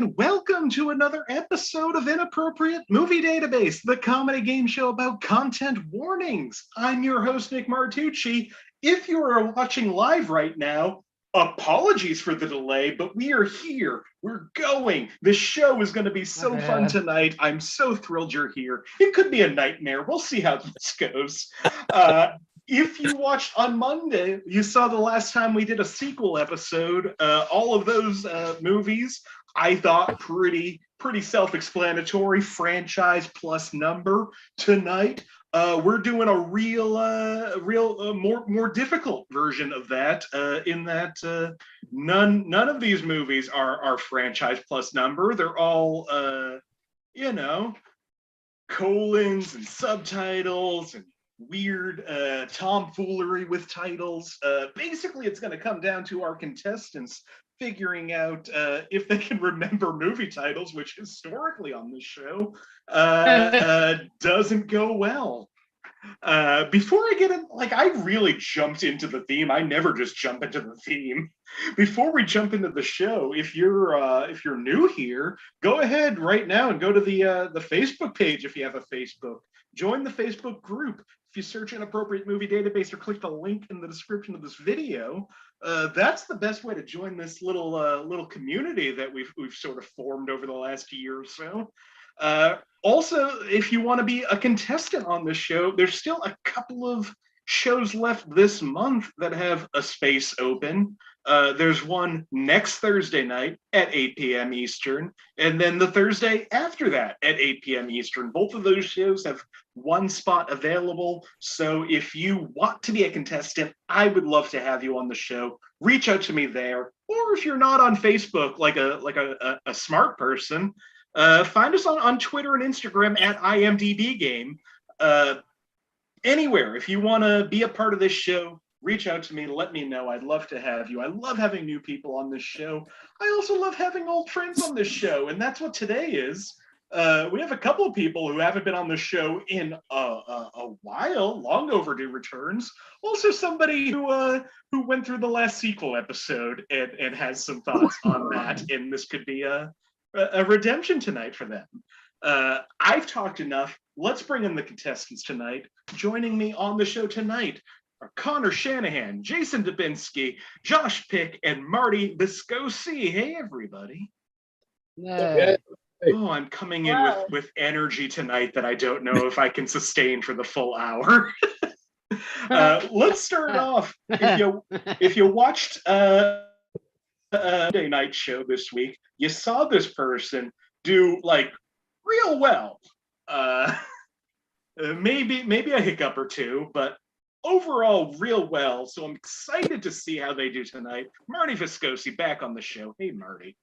Welcome to another episode of Inappropriate Movie Database, the comedy game show about content warnings. I'm your host, Nick Martucci. If you are watching live right now, apologies for the delay, but we are here. We're going. The show is going to be so fun tonight. I'm so thrilled you're here. It could be a nightmare. We'll see how this goes. If you watched on Monday, you saw the last time we did a sequel episode. All of those movies, I thought pretty self-explanatory. Franchise plus number. Tonight, we're doing a more difficult version of that. In that none of these movies are franchise plus number. They're all colons and subtitles and weird tomfoolery with titles. Basically, it's going to come down to our contestants figuring out if they can remember movie titles, which historically on this show doesn't go well. Before I get in, I really jumped into the theme. I never just jump into the theme. Before we jump into the show, if you're new here, go ahead right now and go to the Facebook page if you have a Facebook. Join the Facebook group. If you search Inappropriate Movie Database or click the link in the description of this video, that's the best way to join this little community that we've sort of formed over the last year or so. Also, if you want to be a contestant on this show, there's still a couple of shows left this month that have a space open. There's one next Thursday night at 8 p.m. Eastern, and then the Thursday after that at 8 p.m. Eastern. Both of those shows have one spot available, so if you want to be a contestant, I would love to have you on the show. Reach out to me there, or if you're not on Facebook like a smart person, find us on Twitter and Instagram at IMDb Game. Anywhere, if you want to be a part of this show, reach out to me, let me know. I'd love to have you. I love having new people on this show. I also love having old friends on this show, and that's what today is. We have a couple of people who haven't been on the show in a while, long overdue returns. Also somebody who went through the last sequel episode and has some thoughts on that, and this could be a redemption tonight for them. I've talked enough. Let's bring in the contestants tonight. Joining me on the show tonight are Conor Shanahan, Jason Dubinsky, Josh Pick, and Marty Viscosi. Hey, everybody. Yeah. Oh, I'm coming in with energy tonight that I don't know if I can sustain for the full hour. Let's start off. If you watched Monday night show this week, you saw this person do real well. Maybe a hiccup or two, but overall real well. So I'm excited to see how they do tonight. Marty Viscosi back on the show. Hey, Marty.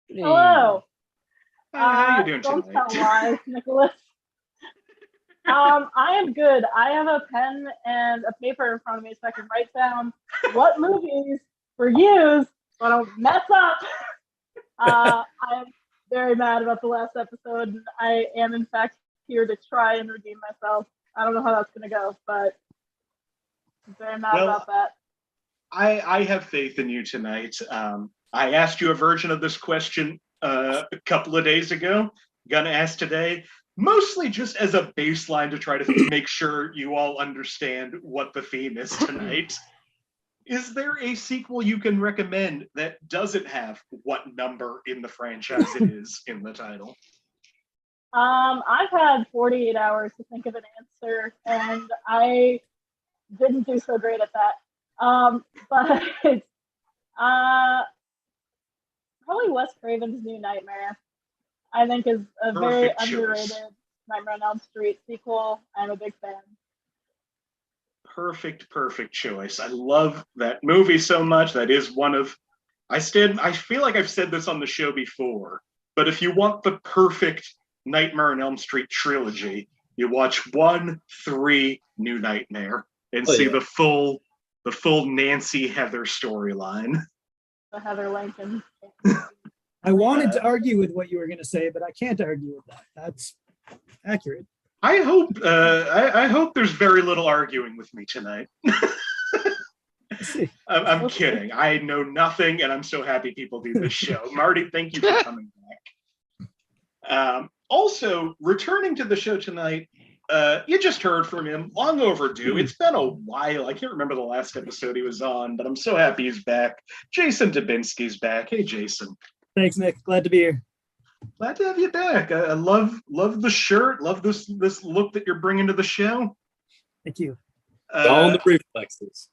Hello. How are you doing don't tonight? Don't tell lies, Nicholas. I am good. I have a pen and a paper in front of me so I can write down what movies were used, so I don't mess up. I'm very mad about the last episode, and I am in fact here to try and redeem myself. I don't know how that's going to go, but I'm very mad about that. I have faith in you tonight. I asked you a version of this question a couple of days ago. Gonna ask today, mostly just as a baseline to try to make sure you all understand what the theme is tonight. Is there a sequel you can recommend that doesn't have what number in the franchise it is in the title? I've had 48 hours to think of an answer, and I didn't do so great at that. But probably Wes Craven's New Nightmare, I think, is a very underrated Nightmare on Elm Street sequel. I'm a big fan. Perfect choice. I love that movie so much. That is one of, I feel like I've said this on the show before, but if you want the perfect Nightmare on Elm Street trilogy, you watch 1, 3, New Nightmare, and see the full Nancy Heather storyline. The Heather Lincoln. I wanted to argue with what you were going to say, but I can't argue with that. That's accurate. I hope there's very little arguing with me tonight. I'm kidding. I know nothing, and I'm so happy people do this show. Marty, thank you for coming back. Also, returning to the show tonight, you just heard from him, long overdue. It's been a while. I can't remember the last episode he was on, but I'm so happy he's back. Jason Dubinsky's back. Hey, Jason. Thanks, Nick. Glad to be here. Glad to have you back. I love the shirt. Love this look that you're bringing to the show. Thank you. All in the reflexes.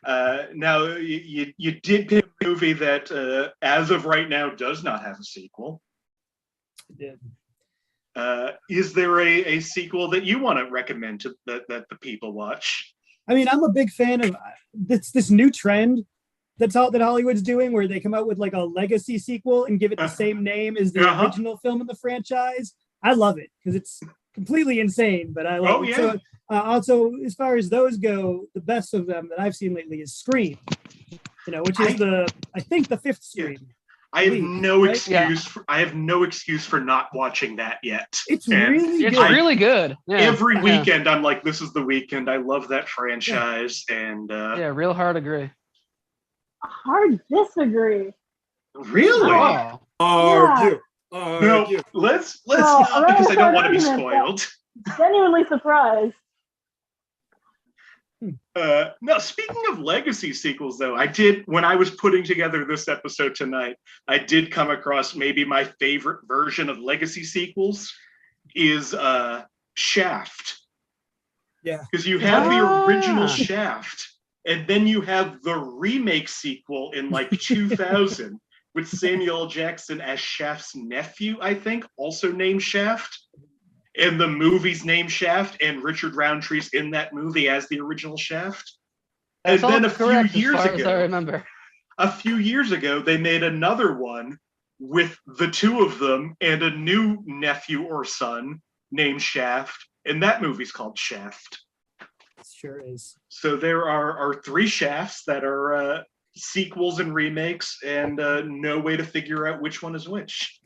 Now, you did pick a movie that, as of right now, does not have a sequel. I did. Is there a sequel that you want to recommend to that the people watch? I mean, I'm a big fan of this new trend that Hollywood's doing, where they come out with like a legacy sequel and give it the same name as the original film in the franchise. I love it because it's completely insane, but I love it. Yeah. So, also, as far as those go, the best of them that I've seen lately is Scream. Which is I think the fifth Scream. I have no excuse. I have no excuse for not watching that yet. It's really good. Yeah. Every weekend, I'm like, this is the weekend. I love that franchise, and real hard agree. Hard disagree. Really? Oh. Argue. No, let's not, because I don't want to be spoiled. Genuinely surprised. No, speaking of legacy sequels, though, when I was putting together this episode tonight, I did come across maybe my favorite version of legacy sequels is Shaft. Yeah. Because you have the original Shaft, and then you have the remake sequel in like 2000 with Samuel L. Jackson as Shaft's nephew, I think, also named Shaft. And the movie's named Shaft, and Richard Roundtree's in that movie as the original Shaft. That's and then a few years ago, I remember. A few years ago, they made another one with the two of them and a new nephew or son named Shaft, and that movie's called Shaft. It sure is. So there are three Shafts that are sequels and remakes, and no way to figure out which one is which.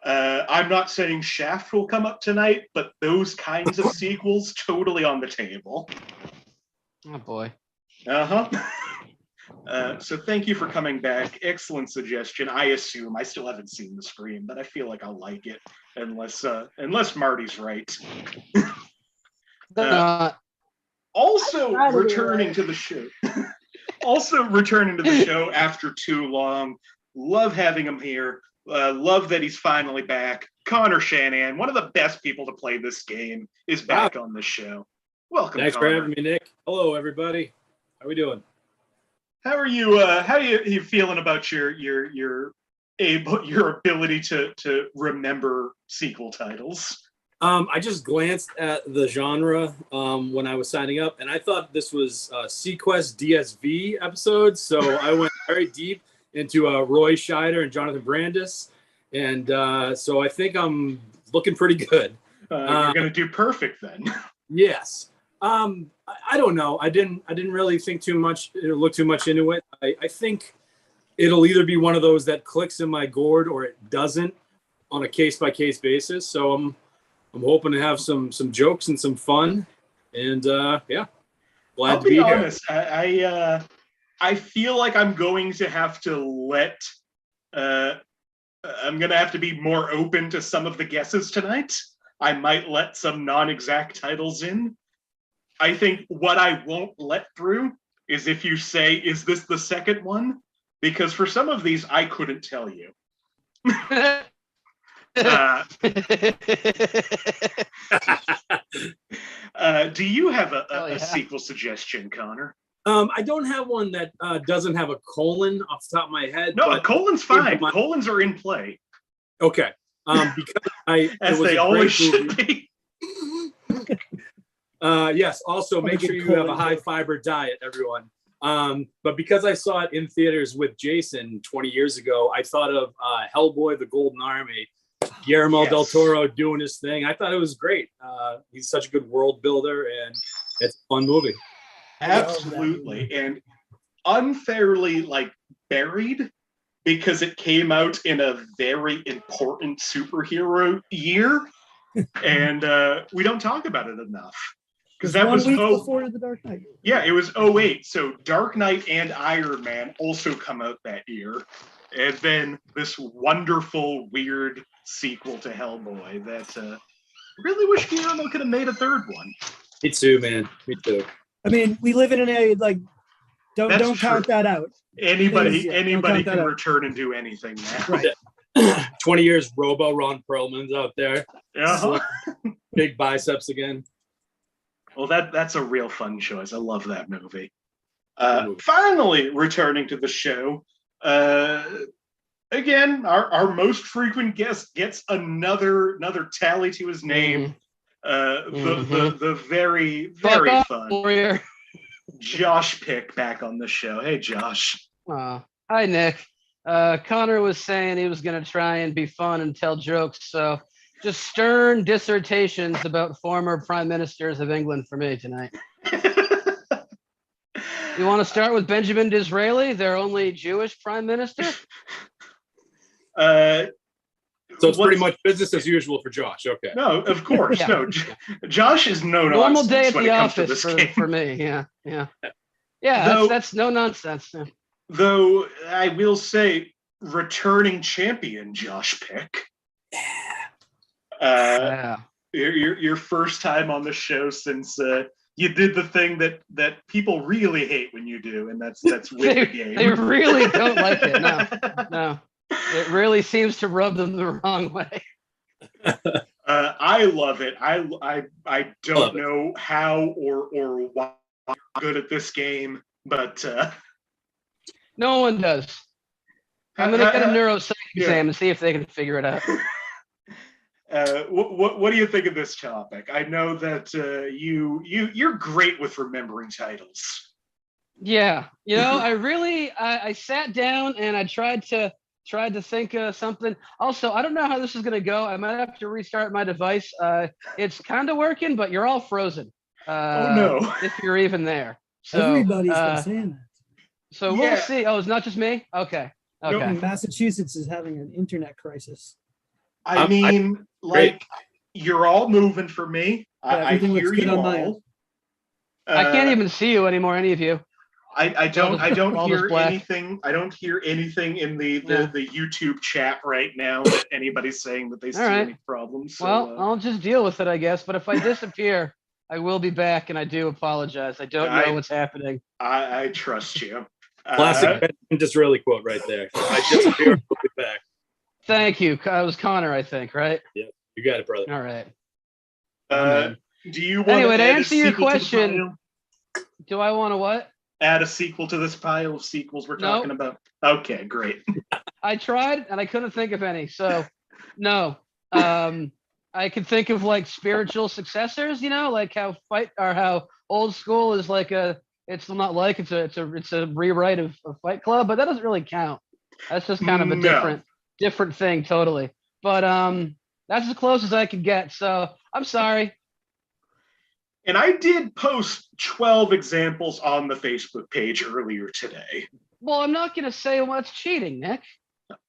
I'm not saying Shaft will come up tonight, but those kinds of sequels totally on the table. Oh boy. So thank you for coming back. Excellent suggestion. I assume I still haven't seen the Scream, but I feel like I'll like it unless Marty's right. Also returning to the show. Also returning to the show after too long. Love having him here. Love that he's finally back. Conor Shanahan, one of the best people to play this game, is back on the show. Welcome, Thanks Conor. for having me, Nick. Hello, everybody. How are we doing? How are you? How are you feeling about your ability to remember sequel titles? I just glanced at the genre when I was signing up, and I thought this was Sequest DSV episodes, so I went very deep into Roy Scheider and Jonathan Brandis, and so I think I'm looking pretty good. You're going to do perfect then. Yes. I don't know. I didn't really think too much, look too much into it. I think it'll either be one of those that clicks in my gourd or it doesn't on a case-by-case basis. So I'm hoping to have some jokes and some fun, and glad I'll to be honest, here. I feel like I'm going to have to I'm going to have to be more open to some of the guesses tonight. I might let some non-exact titles in. I think what I won't let through is if you say, is this the second one? Because for some of these, I couldn't tell you. Do you have a sequel suggestion, Conor? I don't have one that doesn't have a colon off the top of my head. No, but colon's fine. Colons are in play. Okay. Because as they always should be. Yes. Also, make sure you have a high fiber diet, everyone. But because I saw it in theaters with Jason 20 years ago, I thought of Hellboy: The Golden Army. Guillermo del Toro doing his thing. I thought it was great. He's such a good world builder, and it's a fun movie. Absolutely. And unfairly buried because it came out in a very important superhero year. And we don't talk about it enough. Because that was 1 week before The Dark Knight. Yeah, it was 2008. So Dark Knight and Iron Man also come out that year. and then this wonderful, weird sequel to Hellboy that really wish Guillermo could have made a third one. Me too, man. Me too. I mean, we live in an area like don't That's count true. that out. Anybody Don't count that can out. return and do anything now. Right. 20 years, Robo Ron Perlman's out there. Uh-huh. Big biceps again. Well, that's a real fun choice. I love that movie. Finally, returning to the show, again, our most frequent guest gets another tally to his name. The very, very fun Warrior. Josh Pick back on the show. Hey, Josh. Hi, Nick. Connor was saying he was going to try and be fun and tell jokes, so just stern dissertations about former prime ministers of England for me tonight. You want to start with Benjamin Disraeli, their only Jewish prime minister? So it's pretty much business as usual for Josh. Okay. No, of course. Yeah. No, Josh is no Normal nonsense day at when the it comes to office this game. for me. Yeah. Though- That's no nonsense. Yeah. Though I will say, returning champion Josh Pick. Yeah. Your first time on the show since you did the thing that people really hate when you do, and that's win the game. They really don't like it. No. It really seems to rub them the wrong way. I love it. I don't know how or why I'm good at this game, but No one does. I'm gonna get a neuropsych exam and see if they can figure it out. What do you think of this topic? I know that you're great with remembering titles. Yeah, I sat down and I tried to think of something. Also, I don't know how this is gonna go. I might have to restart my device. It's kind of working, but you're all frozen. Oh no! If you're even there. So, Everybody's been saying that. So we'll see. Oh, it's not just me? Okay. No, Massachusetts is having an internet crisis. I mean, you're all moving for me. I hear you all. I can't even see you anymore, any of you. I don't hear black. anything. I don't hear anything in the YouTube chat right now that anybody's saying that they see any problems. So, well, I'll just deal with it, I guess. But if I disappear, I will be back, and I do apologize. I don't know what's happening. I trust you. Classic Benjamin Disraeli quote right there. I disappear, I'll be back. Thank you. It was Connor, I think, right? Yeah, you got it, brother. All right. Do you want anyway, to answer your question? Do I want to what? Add a sequel to this pile of sequels we're talking about? Okay, great. I tried and I couldn't think of any. So, no. I could think of like spiritual successors, like how Old School is like it's a rewrite of Fight Club, but that doesn't really count. That's just kind of a different thing totally. But that's as close as I could get. So I'm sorry. And I did post 12 examples on the Facebook page earlier today. Well, I'm not going to say what's cheating, Nick.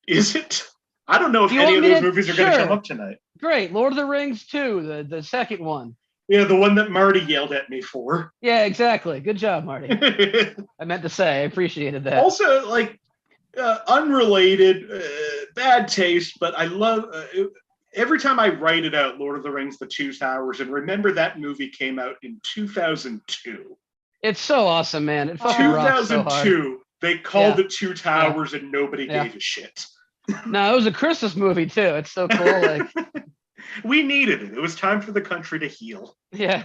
Is it? I don't know if any of those movies are going to come up tonight. Great. Lord of the Rings 2, the second one. Yeah, the one that Marty yelled at me for. Yeah, exactly. Good job, Marty. I meant to say, I appreciated that. Also, unrelated, bad taste, but I love... every time I write it out, Lord of the Rings, The Two Towers, and remember that movie came out in 2002. It's so awesome, man. It fucking rocks so hard. 2002, they called it Two Towers and nobody gave a shit. No, it was a Christmas movie too. It's so cool. We needed it. It was time for the country to heal. Yeah.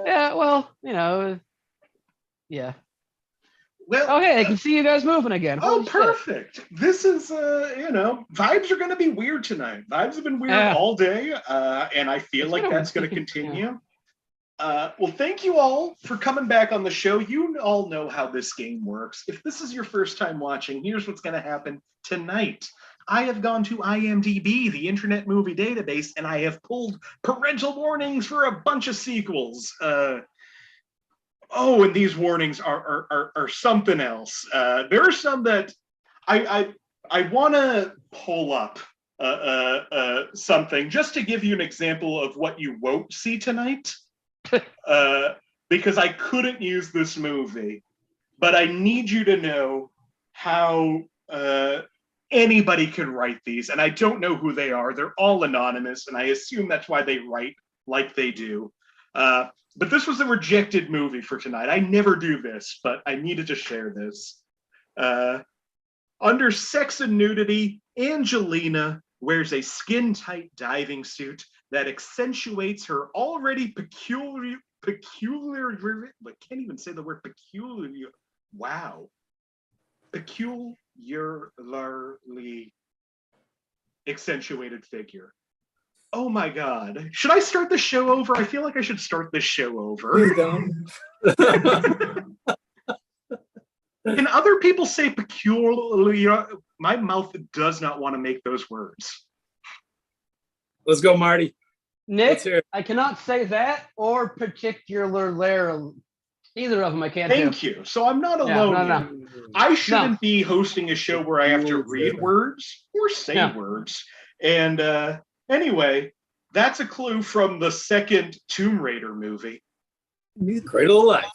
Well, yeah. Well, hey, I can see you guys moving again. Holy perfect. Shit. This is, vibes are going to be weird tonight. Vibes have been weird all day, and I feel like that's going to continue. Well, thank you all for coming back on the show. You all know how this game works. If this is your first time watching, here's what's going to happen tonight. I have gone to IMDb, the Internet Movie Database, and I have pulled parental warnings for a bunch of sequels. And these warnings are something else. There are some that I want to pull up something just to give you an example of what you won't see tonight. Because I couldn't use this movie, but I need you to know how Anybody can write these, and I don't know who they are. They're all anonymous, and I assume that's why they write like they do. But this was a rejected movie for tonight. I never do this, but I needed to share this. Under Sex and Nudity, Angelina wears a skin-tight diving suit that accentuates her already peculiar, I can't even say the word peculiar. Wow. Peculiarly accentuated figure. Oh my God. Should I start the show over? I feel like I should start this show over. Please don't. Can other people say peculiar? My mouth does not want to make those words. Let's go, Marty. Nick, I cannot say that or particular. Either of them I can't do. Thank you. So I'm not alone. No. I shouldn't be hosting a show where I have to read words or say words. And anyway, that's a clue from the second Tomb Raider movie. Cradle of Life.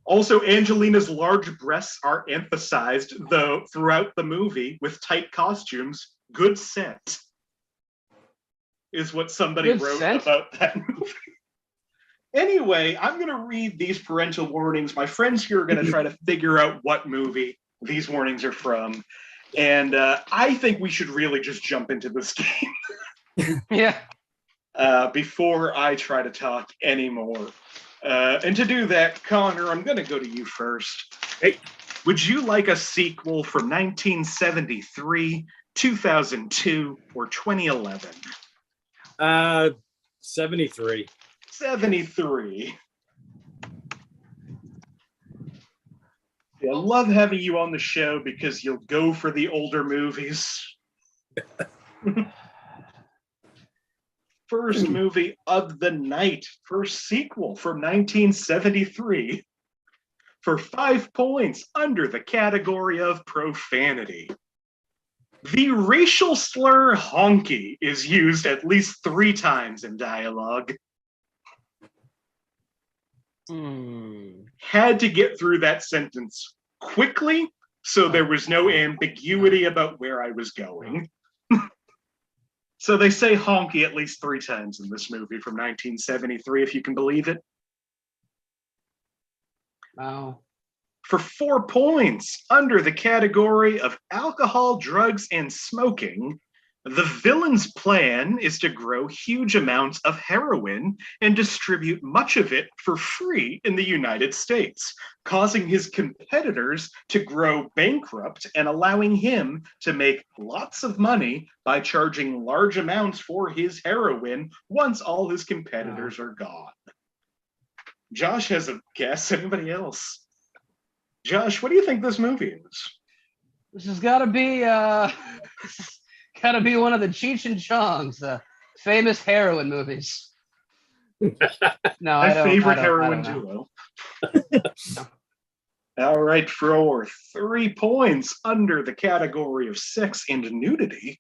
Also, Angelina's large breasts are emphasized, though, throughout the movie with tight costumes. Good set is what somebody wrote about that movie. Anyway, I'm going to read these parental warnings. My friends here are going to try to figure out what movie these warnings are from. And I think we should really just jump into this game. Yeah. Before I try to talk anymore. And to do that, Connor, I'm going to go to you first. Hey, would you like a sequel from 1973, 2002, or 2011? 73. 73. I love having you on the show because you'll go for the older movies. First movie of the night, first sequel from 1973 for 5 points under the category of profanity. The racial slur honky is used at least 3 times in dialogue. Had to get through that sentence quickly, so there was no ambiguity about where I was going. So they say honky at least 3 times in this movie from 1973, if you can believe it. Wow. For 4 points, under the category of alcohol, drugs, and smoking, the villain's plan is to grow huge amounts of heroin and distribute much of it for free in the United States, causing his competitors to grow bankrupt and allowing him to make lots of money by charging large amounts for his heroin once all his competitors are gone. Josh has a guess. Anybody else? Josh, what do you think this movie is? This has got to be one of the Cheech and Chong's famous heroin movies. No, my favorite heroin duo. All right, for 3 points under the category of sex and nudity.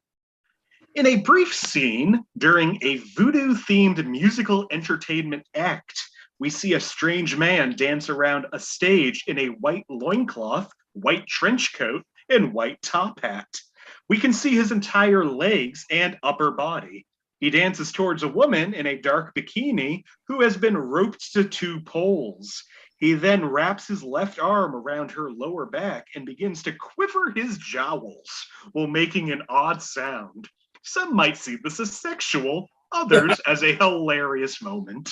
In a brief scene during a voodoo-themed musical entertainment act, we see a strange man dance around a stage in a white loincloth, white trench coat, and white top hat. We can see his entire legs and upper body. He dances towards a woman in a dark bikini who has been roped to 2 poles. He then wraps his left arm around her lower back and begins to quiver his jowls while making an odd sound. Some might see this as sexual, others as a hilarious moment.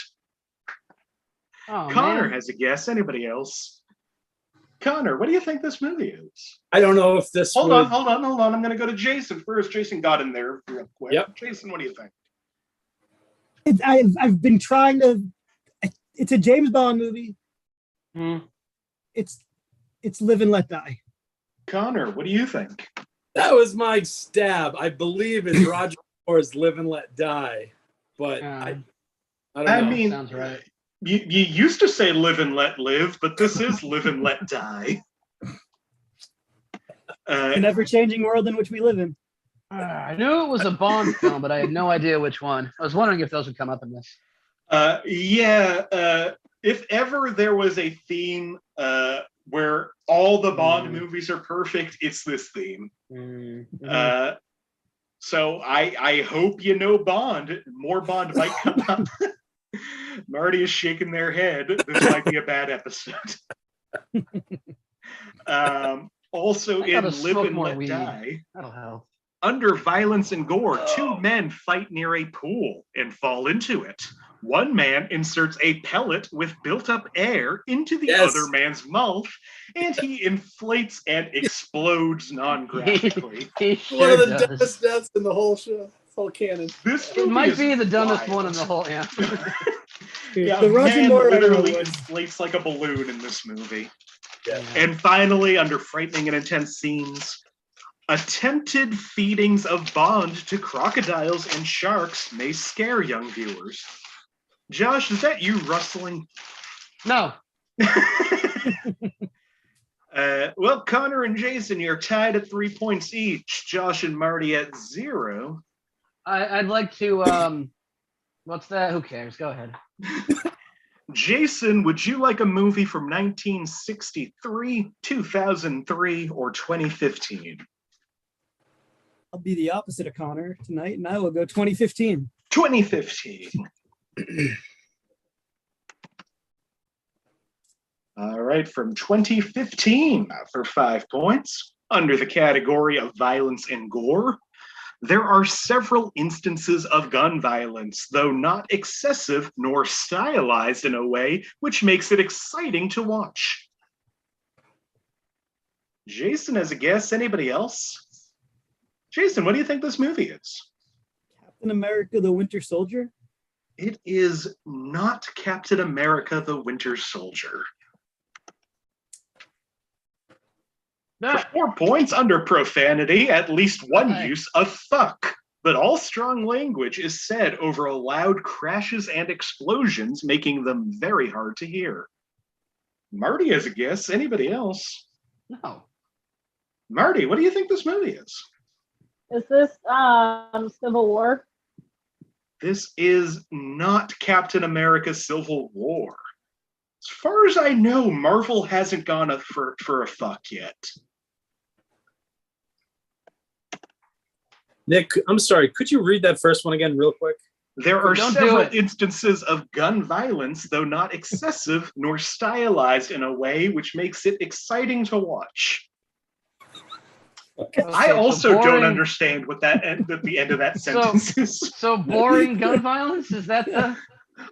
Oh, Connor has a guess. Anybody else? Connor, what do you think this movie is? I don't know if this. Hold on. I'm going to go to Jason first. Jason got in there real quick. Yep. Jason, what do you think? I've been trying to. It's a James Bond movie. It's Live and Let Die. Connor, what do you think? That was my stab. I believe it's Roger Moore's Live and Let Die, but I don't know. I mean, sounds right. You used to say live and let live, but this is live and let die. An ever-changing world in which we live in. I knew it was a Bond film, but I had no idea which one. I was wondering if those would come up in this. If ever there was a theme where all the Bond movies are perfect, it's this theme. So I hope you know Bond. More Bond might come up. Marty is shaking their head. This might be a bad episode. Also in Live and Let Die, that'll help. Under violence and gore, two men fight near a pool and fall into it. One man inserts a pellet with built-up air into the other man's mouth, and he inflates and explodes non-graphically. One of the dumbest deaths in the whole show. Whole canon. It might be the dumbest one in the whole. Yeah. The man literally inflates like a balloon in this movie. Yeah. And finally, under frightening and intense scenes, attempted feedings of Bond to crocodiles and sharks may scare young viewers. Josh, is that you rustling? No. Well, Connor and Jason, you're tied at 3 points each. Josh and Marty at 0. I'd like to. What's that? Who cares? Go ahead. Jason, would you like a movie from 1963, 2003, or 2015? I'll be the opposite of Connor tonight, and I will go 2015. 2015. All right, from 2015 for 5 points, under the category of violence and gore, there are several instances of gun violence, though not excessive nor stylized in a way which makes it exciting to watch. Jason has a guess. Anybody else? Jason, what do you think this movie is? Captain America: The Winter Soldier? It is not Captain America: The Winter Soldier. For 4 points, under profanity, at least one use of fuck. But all strong language is said over loud crashes and explosions, making them very hard to hear. Marty has a guess. Anybody else? No. Marty, what do you think this movie is? Is this Civil War? This is not Captain America: Civil War. As far as I know, Marvel hasn't gone for a fuck yet. Nick, I'm sorry. Could you read that first one again real quick? There are several instances of gun violence, though not excessive nor stylized in a way which makes it exciting to watch. Okay, I also don't understand what that at the end of that sentence is. So boring gun violence? Is that the...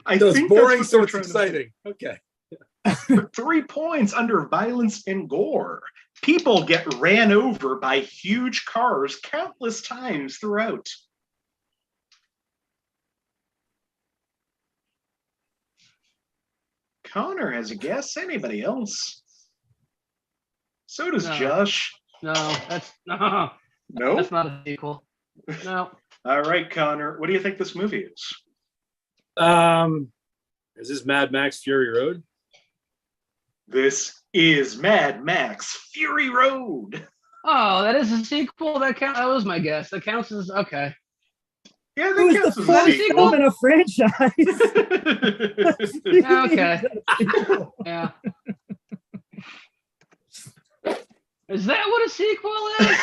I so think it's boring, that's so it's exciting. Okay. For 3 points, under violence and gore, people get ran over by huge cars countless times throughout. Connor has a guess. Anybody else? So does Josh. No, that's no. No, that's not a sequel. No. All right, Connor. What do you think this movie is? Is this Mad Max Fury Road? This is Mad Max Fury Road. Oh, that is a sequel. That was my guess. That counts as okay. Yeah, that counts as a sequel in a franchise. Okay. Yeah. Is that what a sequel is?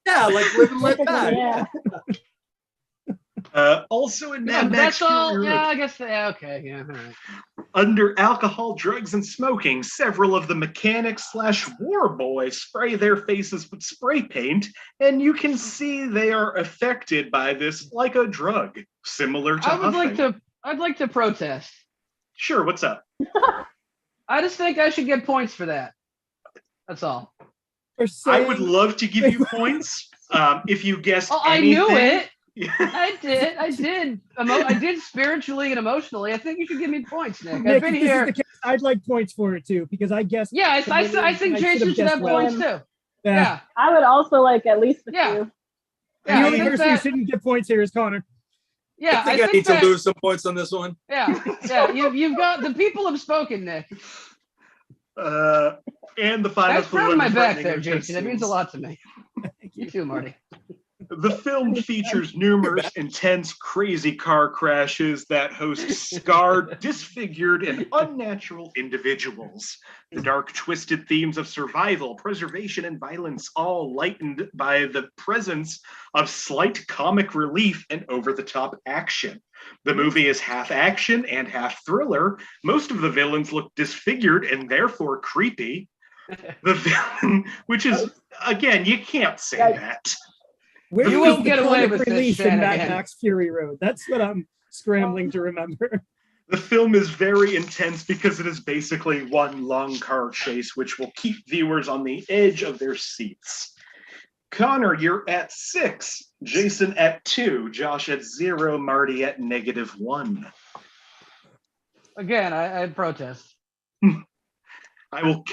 Yeah, like Live and Let Die. Yeah. Also in Mad Max that's all. Fury Road. Yeah, I guess. Yeah, okay. Yeah. All right. Under alcohol, drugs, and smoking, several of the mechanics/war boys spray their faces with spray paint, and you can see they are affected by this like a drug, similar to I'd like to protest. Sure, what's up? I just think I should get points for that. That's all. I would love to give you points if you guessed anything. I knew it. I did. I did spiritually and emotionally. I think you should give me points, Nick. I've been here. I'd like points for it too because I guessed. Yeah, I think Jason should have points too. Yeah. I would also like at least a few. The only person who shouldn't get points here is Connor. Yeah, I think I need to lose some points on this one. Yeah. You've got the people have spoken, Nick. And the final clue. That's my back there, Jason. That means a lot to me. You too, Marty. The film features numerous intense, crazy car crashes that host scarred, disfigured, and unnatural individuals. The dark, twisted themes of survival, preservation, and violence, all lightened by the presence of slight comic relief and over-the-top action. The movie is half action and half thriller. Most of the villains look disfigured and therefore creepy. The villain, which is, again, you can't say that. Where You won't get away with this, relief in Mad Shanahan. Max Fury Road. That's what I'm scrambling to remember. The film is very intense because it is basically one long car chase, which will keep viewers on the edge of their seats. Connor, you're at 6, Jason at 2, Josh at 0, Marty at -1. Again, I protest. I will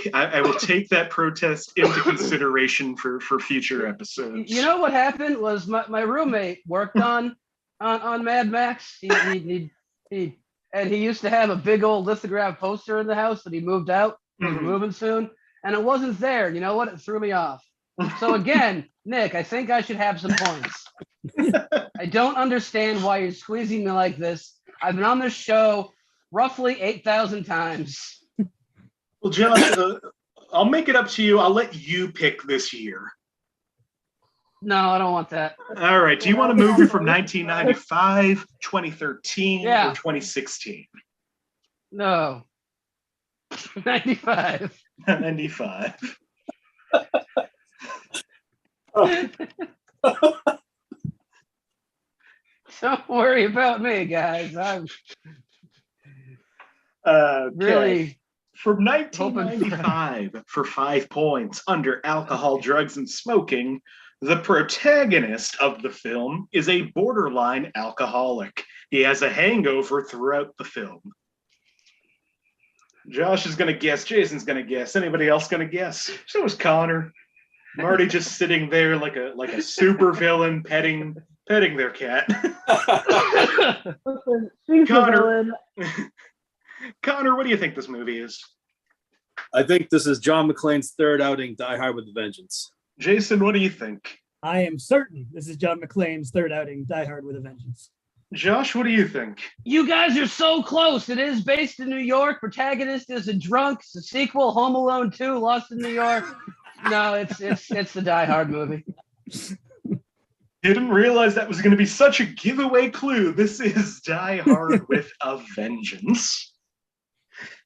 take that protest into consideration for future episodes. You know what happened was my roommate worked on Mad Max. He and he used to have a big old lithograph poster in the house that he moved out. We're moving soon, and it wasn't there. You know what? It threw me off. So again, Nick, I think I should have some points. I don't understand why you're squeezing me like this. I've been on this show roughly 8,000 times. Well, Josh, I'll make it up to you. I'll let you pick this year. No, I don't want that. All right. Do you want a movie from 1995, 2013, Yeah. or 2016? No. 95. 95. Don't worry about me, guys. I'm Okay. really From 1995, for 5 points, under alcohol, drugs, and smoking, the protagonist of the film is a borderline alcoholic. He has a hangover throughout the film. Josh is going to guess. Jason's going to guess. Anybody else going to guess? So is Connor. Marty just sitting there like a super villain petting their cat. Listen, she's Connor. the villain. Connor, what do you think this movie is? I think this is John McClane's third outing, Die Hard with a Vengeance. Jason, what do you think? I am certain this is John McClane's third outing, Die Hard with a Vengeance. Josh, what do you think? You guys are so close. It is based in New York. Protagonist is a drunk. It's a sequel, Home Alone 2, Lost in New York. No, it's the Die Hard movie. Didn't realize that was going to be such a giveaway clue. This is Die Hard with a Vengeance.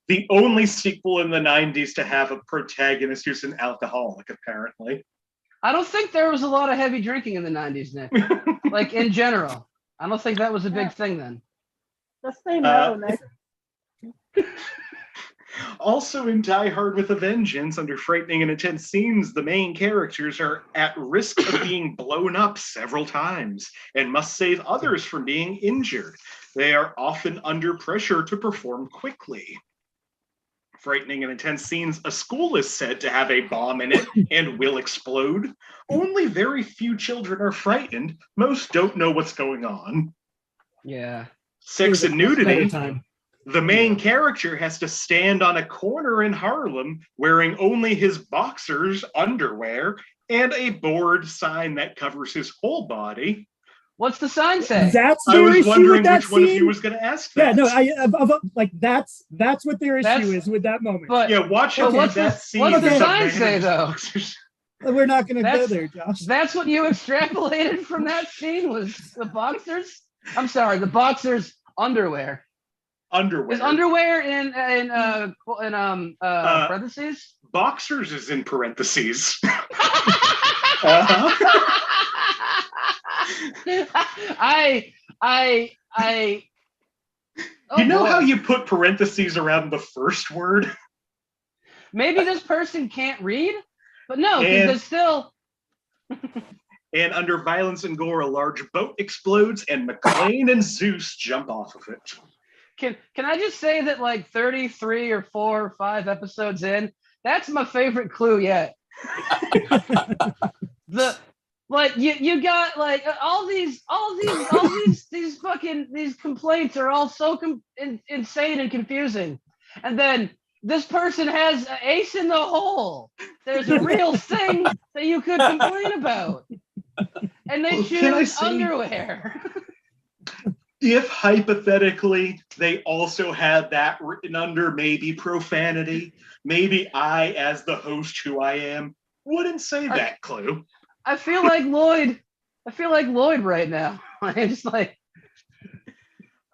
The only sequel in the 90s to have a protagonist who's an alcoholic, apparently. I don't think there was a lot of heavy drinking in the 90s, Nick. Like, in general. I don't think that was a big thing then. Just say no, Nick. Also in Die Hard with a Vengeance, under frightening and intense scenes, the main characters are at risk of being blown up several times and must save others from being injured. They are often under pressure to perform quickly. Frightening and intense scenes, a school is said to have a bomb in it and will explode. Only very few children are frightened. Most don't know what's going on. Yeah. Sex and nudity. Time. The main character has to stand on a corner in Harlem wearing only his boxers, underwear, and a board sign that covers his whole body. What's the sign say? That's I their was issue wondering with that which one of you scene. was going to ask Yeah, that. no, like that's what their issue That's- is with that moment. But Yeah, watch But out what's for that the- scene. what's the There's a sign man say, in his though? boxers. We're not going to go That's- there, Josh. that's what you extrapolated from that scene was the boxers? I'm sorry, the boxers underwear. Underwear. Is underwear in parentheses? Boxers is in parentheses. Uh-huh. You know how you put parentheses around the first word? maybe this person can't read, but no, because And- there's still And under violence and gore, a large boat explodes, and McClane and Zeus jump off of it. Can I just say that like 33 or 4 or 5 episodes in, that's my favorite clue yet. You got like all these complaints are all so insane and confusing, and then this person has an ace in the hole. There's a real thing that you could complain about, And they Can I choose say- underwear. If hypothetically they also had that written under maybe profanity, maybe I, as the host who I am, wouldn't say that clue. I feel like Lloyd. Right now. I'm just like,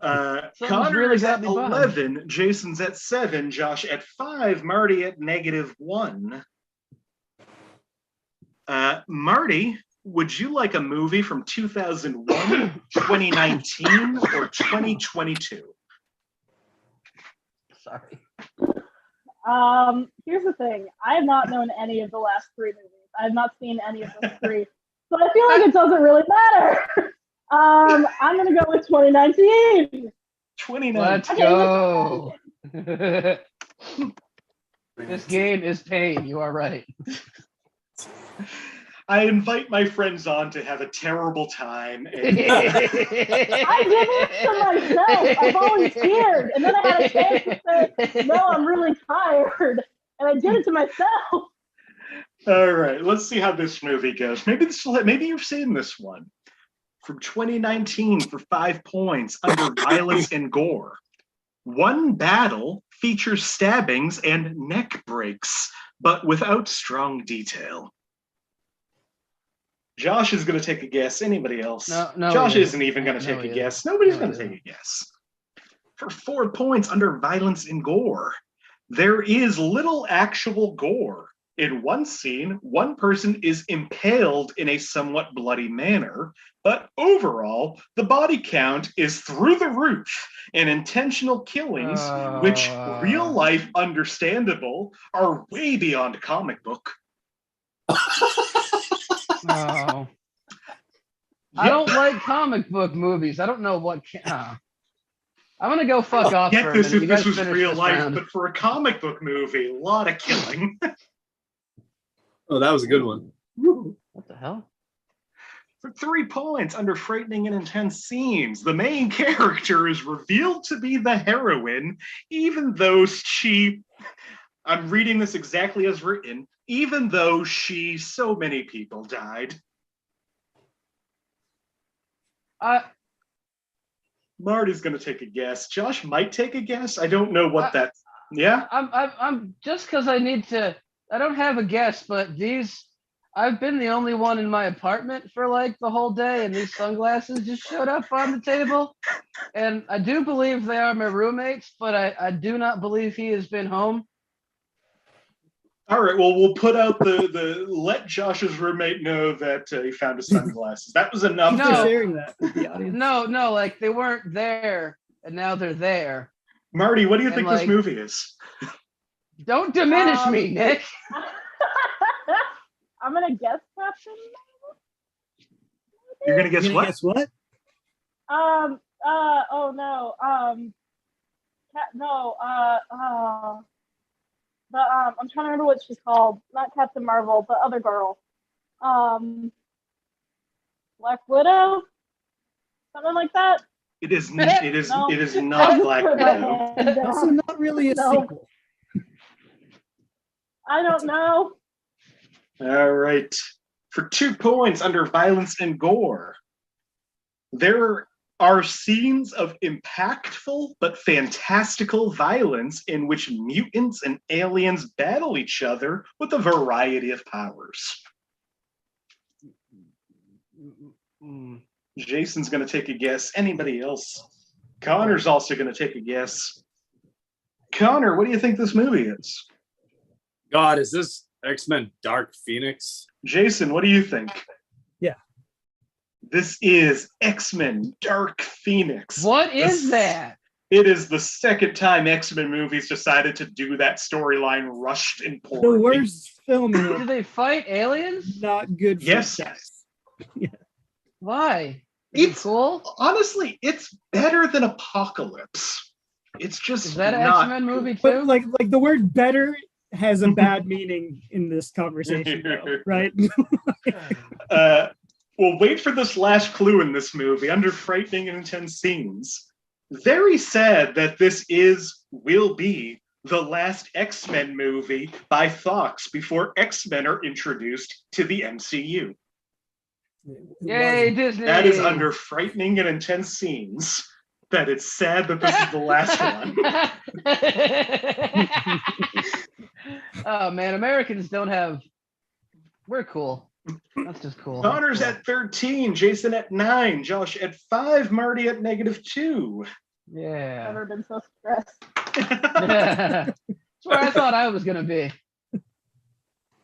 Connor really is got at me bummed. 11, Jason's at 7, Josh at 5, Marty at -1. Marty, would you like a movie from 2001, 2019, or 2022? sorry. Here's the thing. I have not known any of the last 3 movies. I have not seen any of those 3. So I feel like it doesn't really matter. I'm gonna go with 2019. 2019. Let's go. This game is pain. You are right. I invite my friends on to have a terrible time. I did it to myself. I volunteered, and then I had a chance to say, "No, I'm really tired," and I did it to myself. All right, let's see how this movie goes. Maybe you've seen this one. From 2019 for 5 points, under violence and gore. One battle features stabbings and neck breaks, but without strong detail. Josh is going to take a guess. Anybody else? No, Josh he isn't even going to No, take he a isn't. guess. Nobody's No, going he to take a guess. For 4 points, under violence and gore. There is little actual gore. In one scene, one person is impaled in a somewhat bloody manner, but overall, the body count is through the roof, and intentional killings, which real life understandable, are way beyond comic book. Oh. I don't like comic book movies. I don't know what. I'm gonna go fuck off. Get for a this minute. if You this guys was finish real this life, round. but for a comic book movie, a lot of killing. Oh, that was a good one. What the hell? For 3 points, under frightening and intense scenes, the main character is revealed to be the heroine, even though I'm reading this exactly as written, even though so many people died. Marty's going to take a guess. Josh might take a guess. I don't know what that. Yeah? I'm just because I need to. I don't have a guess, but I've been the only one in my apartment for like the whole day, and these sunglasses just showed up on the table. And I do believe they are my roommates, but I do not believe he has been home. All right, well, we'll put out the let Josh's roommate know that he found his sunglasses. That was enough. Thanks for sharing that with the audience. No, like they weren't there, and now they're there. Marty, what do you And, think like, this movie is? Don't diminish me, Nick. I'm gonna guess Captain. You're going to guess You gonna what? guess what? Oh no. I'm trying to remember what she's called. Not Captain Marvel, but other girl. Black Widow? Something like that? It is No. not Black Widow. Also, not really a No. sequel. I don't know. All right. For 2 points, under violence and gore, there are scenes of impactful but fantastical violence in which mutants and aliens battle each other with a variety of powers. Jason's going to take a guess. Anybody else? Connor's also going to take a guess. Connor, what do you think this movie is? God, is this X-Men Dark Phoenix? Jason, what do you think? Yeah. This is X-Men Dark Phoenix. What is that? It is the second time X-Men movies decided to do that storyline rushed and The poorly. worst film in Do it. they fight aliens? Not good. Yes. franchise. Why? Is it It's cool? honestly, it's better than Apocalypse. It's just Is that an not X-Men movie too? But like the word "better" has a bad meaning in this conversation, though, right? Well, wait for this last clue in this movie. Under frightening and intense scenes, very sad that this will be the last X-Men movie by Fox before X-Men are introduced to the MCU. Yay, Disney! That is under frightening and intense scenes. That it's sad that this is the last one. Oh man, Americans don't have. We're cool. That's just cool. Connor's at 13, Jason at 9, Josh at 5, Marty at -2. Yeah. Never been so stressed. That's where I thought I was gonna be.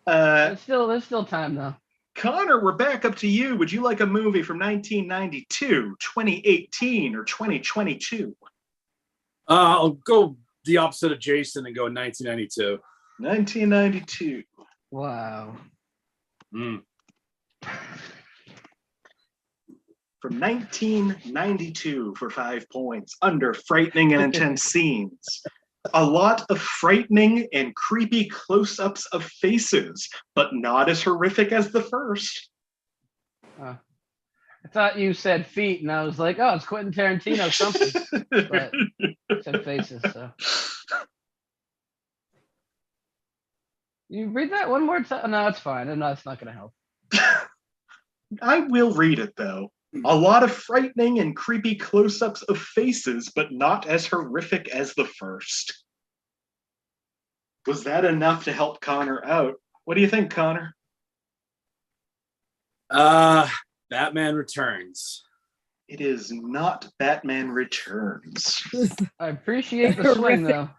There's still time though. Connor, we're back up to you. Would you like a movie from 1992, 2018, or 2022? I'll go the opposite of Jason and go 1992. 1992. Wow. From 1992 for 5 points, under frightening and intense scenes. A lot of frightening and creepy close-ups of faces, but not as horrific as the first. I thought you said feet, and I was like, oh, it's Quentin Tarantino something. But it said faces, so. You read that one more time? No, it's fine. No, it's not going to help. I will read it, though. A lot of frightening and creepy close-ups of faces, but not as horrific as the first. Was that enough to help Connor out? What do you think, Connor? Batman Returns. It is not Batman Returns. I appreciate the swing, though.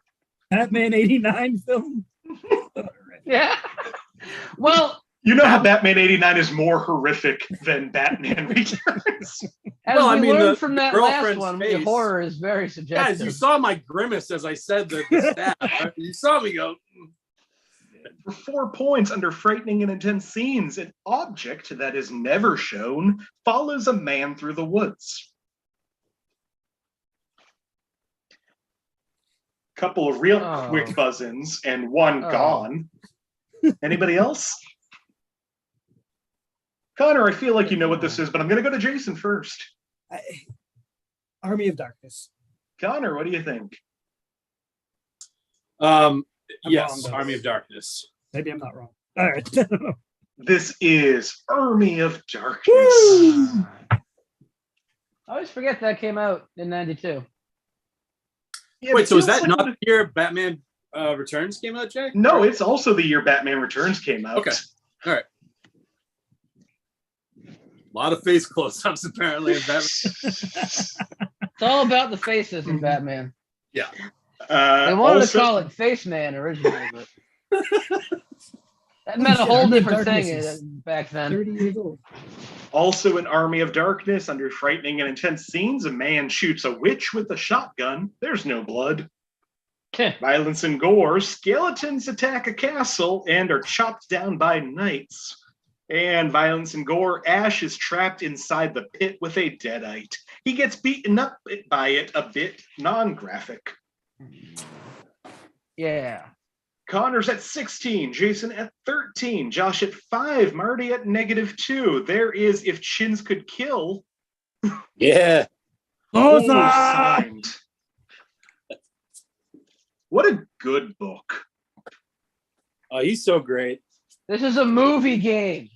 Batman 89 film. Yeah. Well, you know how Batman 89 is more horrific than Batman Returns. As we learned from that last one, the horror is very subjective. Guys, you saw my grimace as I said the stat. Right? You saw me go. For 4 points under frightening and intense scenes, an object that is never shown follows a man through the woods. Couple of real quick buzz-ins and one gone. Anybody else? Connor, I feel like you know what this is, but I'm going to go to Jason first. Army of Darkness. Connor, what do you think? Yes, wrong, Army of Darkness. Maybe I'm not wrong. All right. This is Army of Darkness. I always forget that came out in 92. Yeah, wait, so is that not the year Batman Returns came out, Jack? No, it's also the year Batman Returns came out. Okay. All right. A lot of face close-ups apparently in Batman. It's all about the faces in Batman. Yeah. They wanted to call it Face Man originally, but that meant a whole different thing back then. 30 years old. Also in Army of Darkness, under frightening and intense scenes, a man shoots a witch with a shotgun. There's no blood. Violence and gore. Skeletons attack a castle and are chopped down by knights. And violence and gore. Ash is trapped inside the pit with a deadite. He gets beaten up by it a bit. Non-graphic. Yeah. Connor's at 16, Jason at 13, Josh at 5, Marty at -2. There is If Chins Could Kill. Yeah. Signed. What a good book. Oh, he's so great. This is a movie game.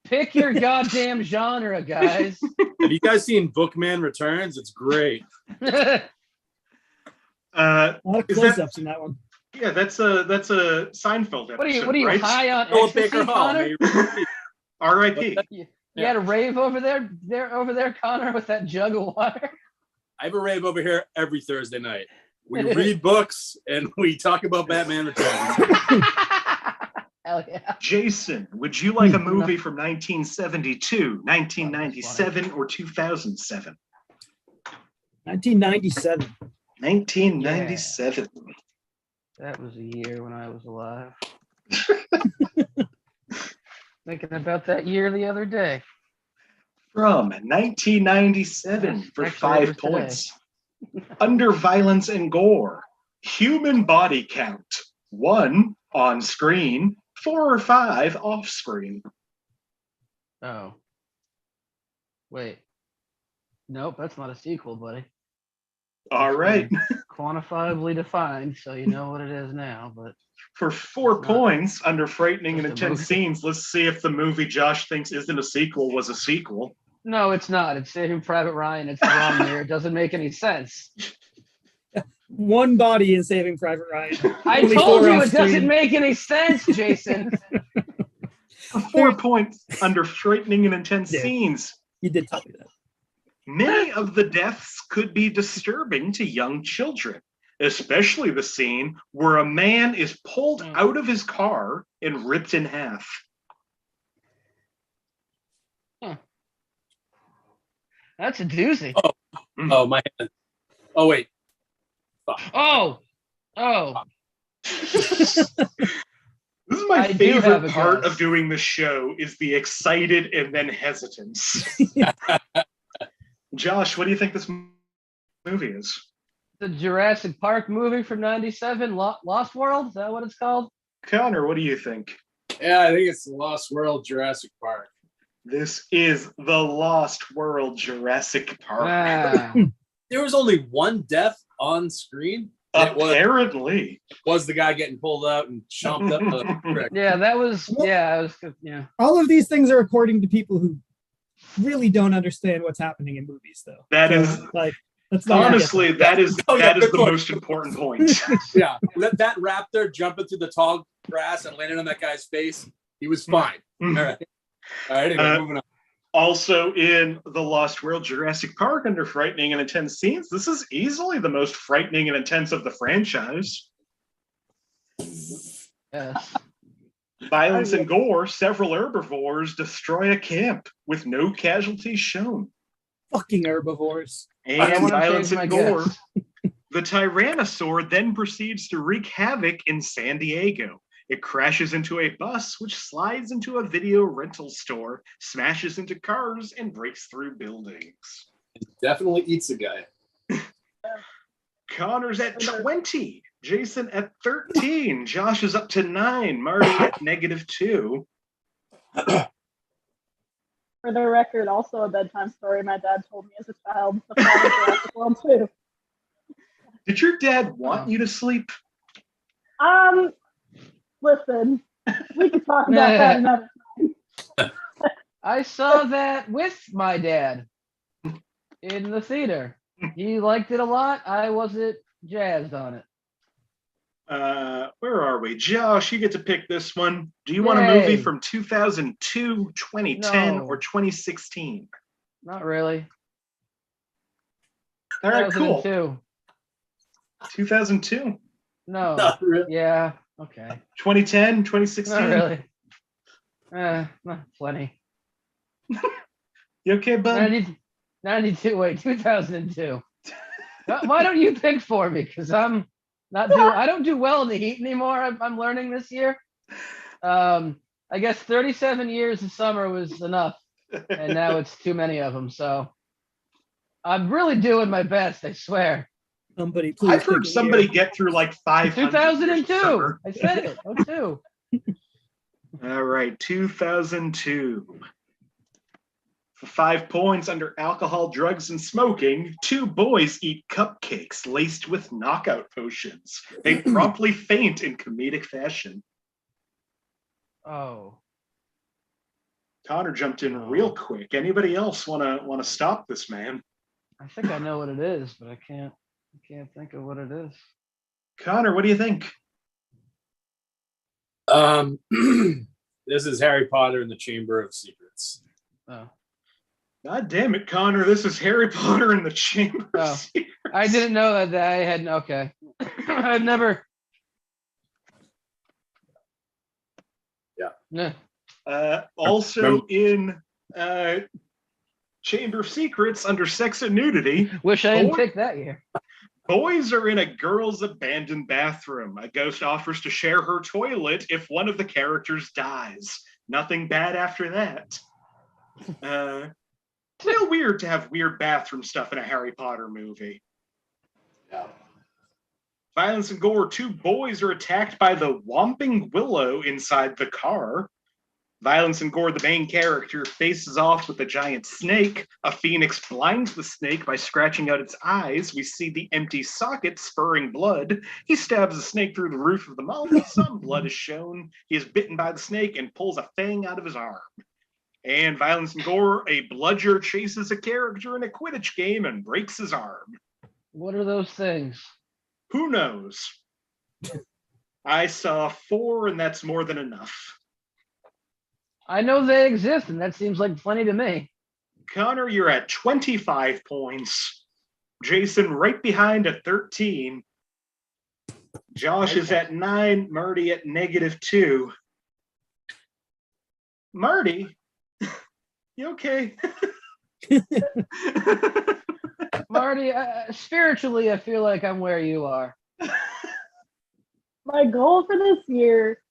Pick your goddamn genre, guys. Have you guys seen Bookman Returns? It's great. A lot of close-ups in that one. Yeah, that's a Seinfeld episode. What are you right? high on Philip ecstasy, Baker Hall. Connor? R.I.P. You had a rave over there, Connor, with that jug of water. I have a rave over here every Thursday night. We read books and we talk about Batman Returns. Hell yeah. Jason, would you like a movie from 1972, 1997, or 2007? 1997. 1997. That was a year when I was alive. Thinking about that year the other day. From 1997 for Actually, 5 points. Under violence and gore. Human body count. 1 on screen, 4 or 5 off screen. Oh. Wait. Nope, that's not a sequel, buddy. All right. Quantifiably defined, so you know what it is now. But for 4 It's not points under frightening and just a intense movie. scenes, let's see if the movie Josh thinks isn't a sequel was a sequel. no, it's not. It's Saving Private Ryan. It's the wrong year. It doesn't make any sense. One body in Saving Private Ryan. I Only told 4 you off it doesn't screen. make any sense, Jason. 4 points under frightening and intense Yeah. scenes. You did tell me that. Many of the deaths could be disturbing to young children, especially the scene where a man is pulled out of his car and ripped in half. That's a doozy. Oh, my hand. Oh, wait. Oh. This is my I do have favorite a part guess. of doing the show is the excited and then hesitance. Josh, what do you think this movie is? The Jurassic Park movie from '97, Lost World. Is that what it's called? Connor, what do you think? Yeah, I think it's the Lost World Jurassic Park. This is the Lost World Jurassic Park. Ah. There was only one death on screen. It Apparently. was the guy getting pulled out and chomped up the brick. Yeah, that was. Yeah, it was. Yeah. All of these things are according to people who really don't understand what's happening in movies, though. That So, is like, let's not honestly, that is Oh, yeah, that is good the point. most important point. Yeah, that raptor jumping through the tall grass and landing on that guy's face, he was fine. All right. Anyway, moving on. Also in the Lost World Jurassic Park under frightening and intense scenes, this is easily the most frightening and intense of the franchise. Yes. Violence and gore, several herbivores destroy a camp with no casualties shown. fucking herbivores. And I wanna violence change and my gore. guess. The Tyrannosaur then proceeds to wreak havoc in San Diego. It crashes into a bus, which slides into a video rental store, smashes into cars, and breaks through buildings. Definitely eats a guy. Connor's at 20. Jason at 13. Josh is up to 9. Marty at -2. For the record, also a bedtime story my dad told me as a child. The plot of Jurassic World 2. Did your dad want you to sleep? Listen, we can talk about that another time. I saw that with my dad in the theater. He liked it a lot. I wasn't jazzed on it. Where are we? Josh, you get to pick this one. Do you want a movie Yay. from 2002, 2010, No. or 2016? Not really. All right, cool. 2002. 2002, No. Not really. Yeah. Okay. 2010, 2016. Not really. Not plenty. You okay, bud? 92. Wait, 2002. Why don't you pick for me? Because I'm not do. I don't do well in the heat anymore. I'm learning this year. I guess 37 years of summer was enough, and now it's too many of them. So I'm really doing my best. I swear. Somebody, please. I've heard pick a somebody year. get through like 500. 2002. I said it. 02. All right, 2002. For 5 points under alcohol, drugs, and smoking, 2 boys eat cupcakes laced with knockout potions. They promptly faint in comedic fashion. Oh. Connor jumped in real quick. Anybody else want to stop this man? I think I know what it is, but I can't think of what it is. Connor, what do you think? This is Harry Potter and the Chamber of Secrets. Oh. God damn it, Connor! This is Harry Potter and the Chamber of Oh. Secrets. I didn't know that I had. Okay. I've never. Yeah. Nah. Also in Chamber of Secrets under sex and nudity, Wish I didn't Boy- pick that year. boys are in a girl's abandoned bathroom. A ghost offers to share her toilet if one of the characters dies. Nothing bad after that. Real weird to have weird bathroom stuff in a Harry Potter movie. Yeah. Violence and gore. 2 boys are attacked by the Whomping Willow inside the car. Violence and Gore, the main character, faces off with a giant snake. A phoenix blinds the snake by scratching out its eyes. We see the empty socket spurring blood. He stabs the snake through the roof of the mouth. Some blood is shown. He is bitten by the snake and pulls a fang out of his arm. And Violence and Gore, a bludger chases a character in a Quidditch game and breaks his arm. What are those things? Who knows? I saw 4, and that's more than enough. I know they exist, and that seems like plenty to me. Connor, you're at 25 points. Jason right behind at 13. Josh is at 9. Marty at -2. Marty, you okay? Marty, spiritually, I feel like I'm where you are. My goal for this year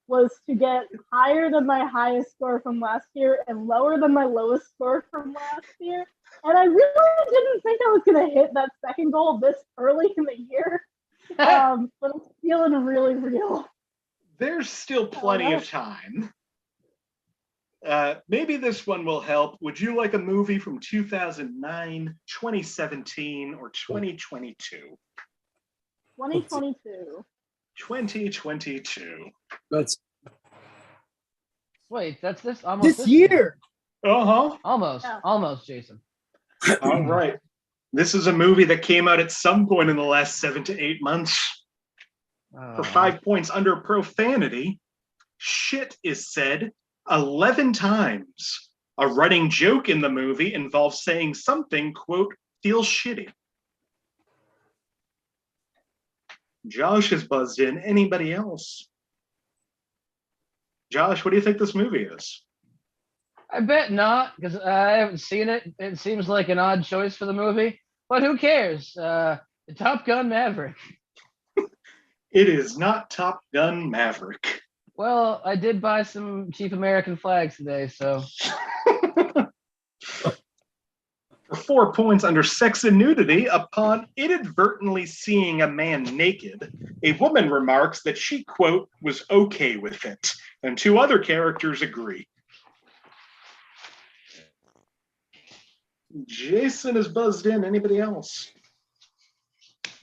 was to get higher than my highest score from last year and lower than my lowest score from last year. And I really didn't think I was going to hit that second goal this early in the year. But it's feeling really real. There's still plenty of time. Maybe this one will help. Would you like a movie from 2009, 2017, or 2022? 2022. 2022. That's Wait, that's this almost This year. Uh-huh. Almost, Jason. All right. This is a movie that came out at some point in the last 7 to 8 months. For 5 points under profanity, shit is said 11 times. A running joke in the movie involves saying something, quote, feels shitty. Josh has buzzed in. Anybody else? Josh, what do you think this movie is? I bet not, because I haven't seen it. It seems like an odd choice for the movie, but who cares? Top Gun Maverick. It is not Top Gun Maverick. Well, I did buy some cheap American flags today, so. For 4 points under sex and nudity, upon inadvertently seeing a man naked, a woman remarks that she, quote, was okay with it, and 2 other characters agree. Jason is buzzed in. Anybody else?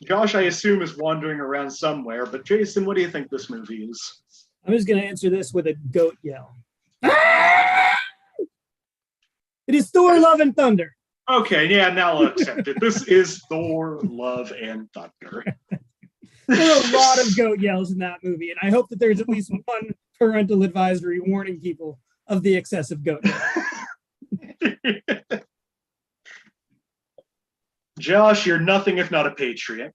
Josh, I assume, is wandering around somewhere, but Jason, what do you think this movie is? I'm just going to answer this with a goat yell. It is Thor, Love, and Thunder. Okay, yeah, now I'll accept it. This is Thor, Love, and Thunder. There are a lot of goat yells in that movie, and I hope that there's at least one parental advisory warning people of the excessive goat yell. Josh, you're nothing if not a patriot.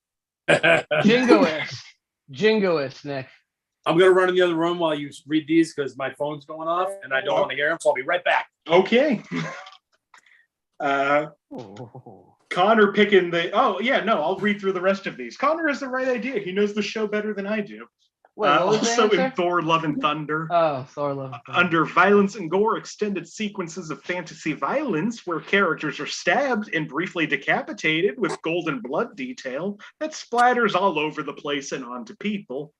Jingoist, Nick. I'm gonna run in the other room while you read these because my phone's going off and I don't want to hear them, so I'll be right back. Okay. Connor picking I'll read through the rest of these. Connor has the right idea. He knows the show better than I do. Wait, what was also the in answer? Thor, Love, and Thunder. Oh, Thor, Love, and Thunder. Under Violence and Gore, extended sequences of fantasy violence where characters are stabbed and briefly decapitated with golden blood detail that splatters all over the place and onto people.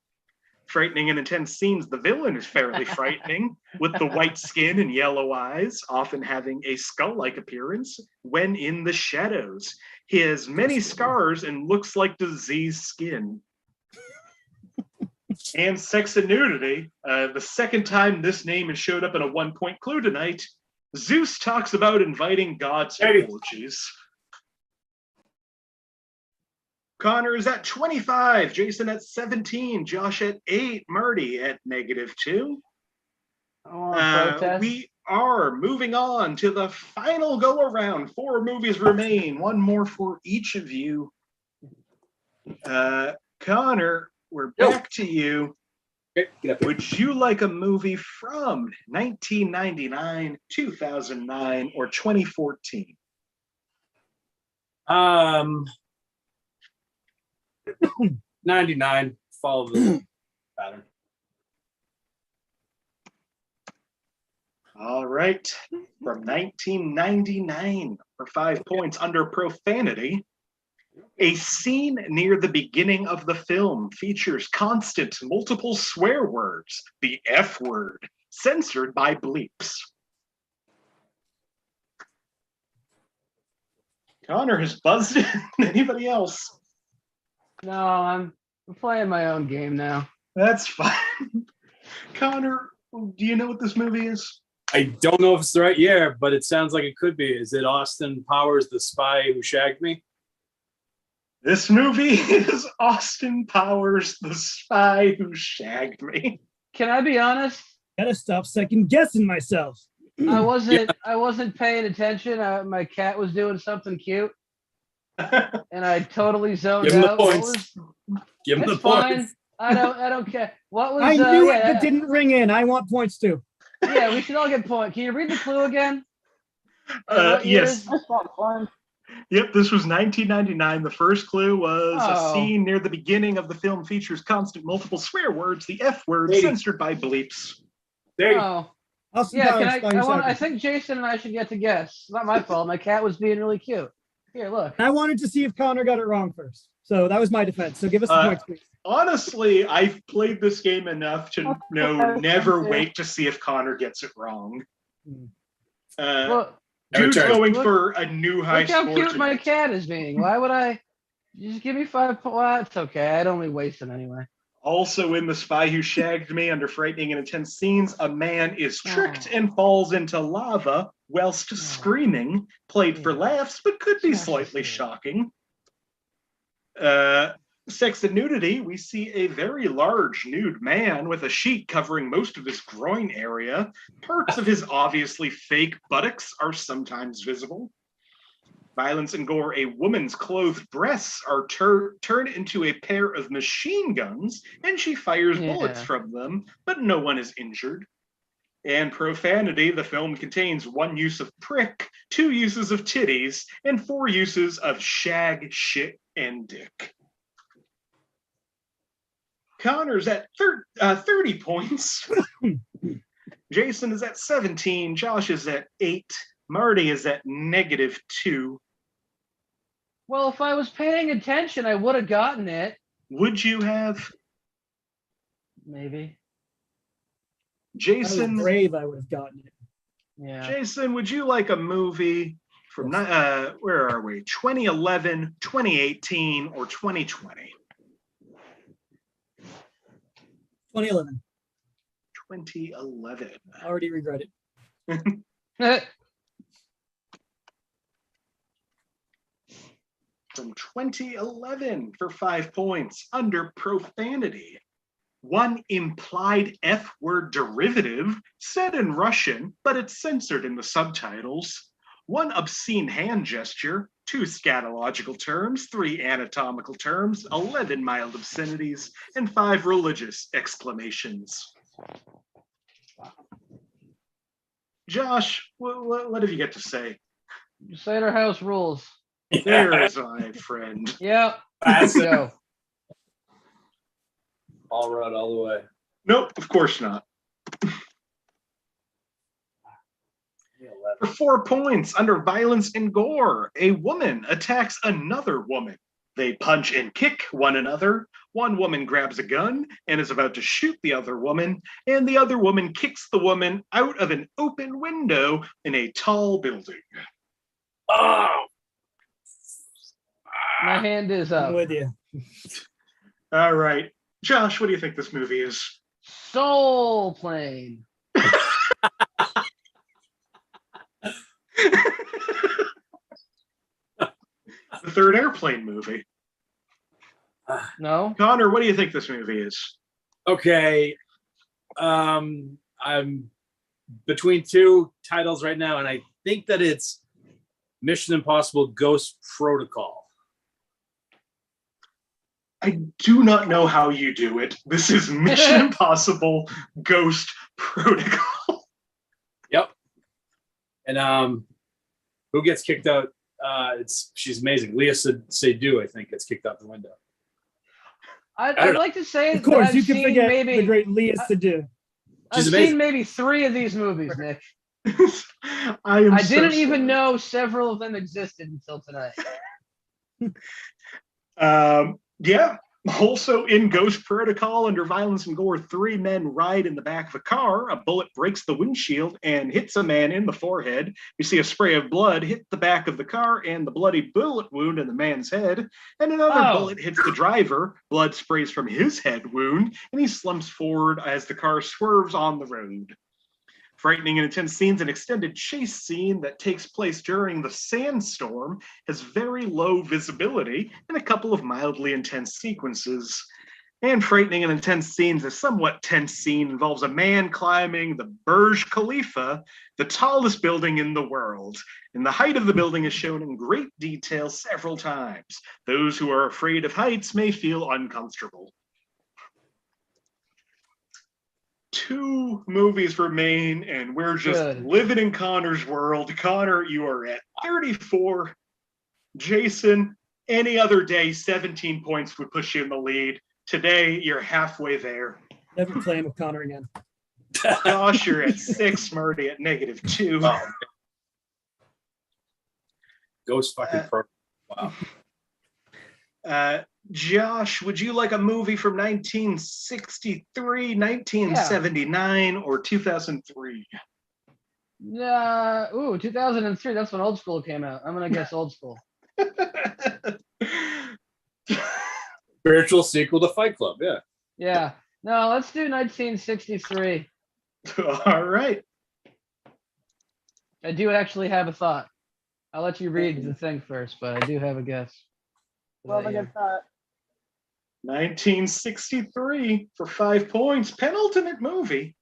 Frightening and intense scenes, the villain is fairly frightening, with the white skin and yellow eyes, often having a skull-like appearance when in the shadows. He has many scars and looks like diseased skin. And sex and nudity, the second time this name has showed up in a 1-point clue tonight, Zeus talks about inviting gods to orgies. Connor is at 25, Jason at 17, Josh at 8, Marty at -2. We are moving on to the final go around. 4 movies remain, 1 more for each of you. Connor, we're back to you. Okay, get up here. Would you like a movie from 1999, 2009, or 2014? 99. Follow the pattern. All right. From 1999 for 5 points under profanity. A scene near the beginning of the film features constant multiple swear words, the F word, censored by bleeps. Connor has buzzed in. Anybody else? No, I'm playing my own game now. That's fine. Connor, do you know what this movie is? I don't know if it's the right year, but it sounds like it could be. Is it Austin Powers, The Spy Who Shagged Me? This movie is Austin Powers, The Spy Who Shagged Me. Can I be honest? Gotta stop second guessing myself. I wasn't paying attention. My cat was doing something cute, and I totally zoned Give him out. the points. Give him the points. I don't care. What was? I knew it, but didn't ring in. I want points too. Yeah, we should all get points. Can you read the clue again? Yes. That's not fun. Yep, this was 1999. The first clue was Oh. a scene near the beginning of the film features constant multiple swear words, the F word, Hey. censored by bleeps. There you go. Oh, Austin yeah. Powers, Spy Who Shagged I Me. think Jason and I should get to guess. It's not my fault. My cat was being really cute. Here, look. I wanted to see if Connor got it wrong first. So that was my defense. So give us the points, please. Honestly, I've played this game enough to know never wait to see if Connor gets it wrong. Look, Dude's Turn. going Look- for a new high look how score. cute my cat is being. Why would I? Just give me 5 points. Well, it's okay. I'd only waste them anyway. Also in The Spy Who Shagged Me, under frightening and intense scenes, a man is tricked Oh. and falls into lava whilst screaming, played for Yeah. laughs, but could be Gosh, slightly yeah. shocking. Sex and nudity, we see a very large nude man with a sheet covering most of his groin area. Parts of his obviously fake buttocks are sometimes visible. Violence and gore, a woman's clothed breasts are turned into a pair of machine guns, and she fires bullets Yeah. from them, but no one is injured. And profanity, the film contains 1 use of prick, 2 uses of titties, and 4 uses of shag, shit, and dick. Connor's at 30 points. Jason is at 17. Josh is at 8. Marty is at -2. Well, if I was paying attention, I would have gotten it. Would you have? Maybe. I was Jason, brave, I would have gotten it. Yeah. Jason, would you like a movie from, where are we? 2011, 2018, or 2020? 2011. 2011. I already regret it. From 2011 for 5 points, under profanity. 1 implied F word derivative said in Russian, but it's censored in the subtitles. 1 obscene hand gesture, 2 scatological terms, 3 anatomical terms, 11 mild obscenities, and 5 religious exclamations. Josh, what have you got to say? Cider House rules. There is my friend. Yep. That's it. Go. All right, all the way. Nope, of course not. For 4 points, under violence and gore, a woman attacks another woman. They punch and kick one another. 1 woman grabs a gun and is about to shoot the other woman, and the other woman kicks the woman out of an open window in a tall building. Oh, My hand is I'm up. with you. All right. Josh, what do you think this movie is? Soul Plane. The third Airplane movie. No. Connor, what do you think this movie is? okay. I'm between 2 titles right now, and I think that it's Mission Impossible Ghost Protocol. I do not know how you do it. This is Mission Impossible Ghost Protocol. Yep. And who gets kicked out? She's amazing. Leah Seydoux, I think, gets kicked out the window. I'd like to say Of course, that you I've can seen forget maybe the great Leah Seydoux. I've She's seen amazing. maybe 3 of these movies, Nick. I I didn't even sorry. know several of them existed until tonight. Yeah, Also in Ghost Protocol, under Violence and Gore, 3 men ride in the back of a car. A bullet breaks the windshield and hits a man in the forehead. We see a spray of blood hit the back of the car and the bloody bullet wound in the man's head. And another bullet hits the driver. Blood sprays from his head wound, and he slumps forward as the car swerves on the road. Frightening and intense scenes. An extended chase scene that takes place during the sandstorm has very low visibility and a couple of mildly intense sequences. And frightening and intense scenes. A somewhat tense scene involves a man climbing the Burj Khalifa, the tallest building in the world. And the height of the building is shown in great detail several times. Those who are afraid of heights may feel uncomfortable. 2 movies remain, and we're just living in Connor's world. Connor, you are at 34. Jason, any other day, 17 points would push you in the lead. Today, you're halfway there. Never playing with Connor again. Josh, you're at 6. Marty at -2. Oh, Ghost fucking pro. Wow. Josh, would you like a movie from 1963, 1979, or 2003? 2003. That's when Old School came out. I'm gonna guess Old School. Spiritual sequel to Fight Club, yeah. Yeah. No, let's do 1963. All right. I do actually have a thought. I'll let you read the thing first, but I do have a guess. Well, a good thought. 1963 for 5 points. Penultimate movie.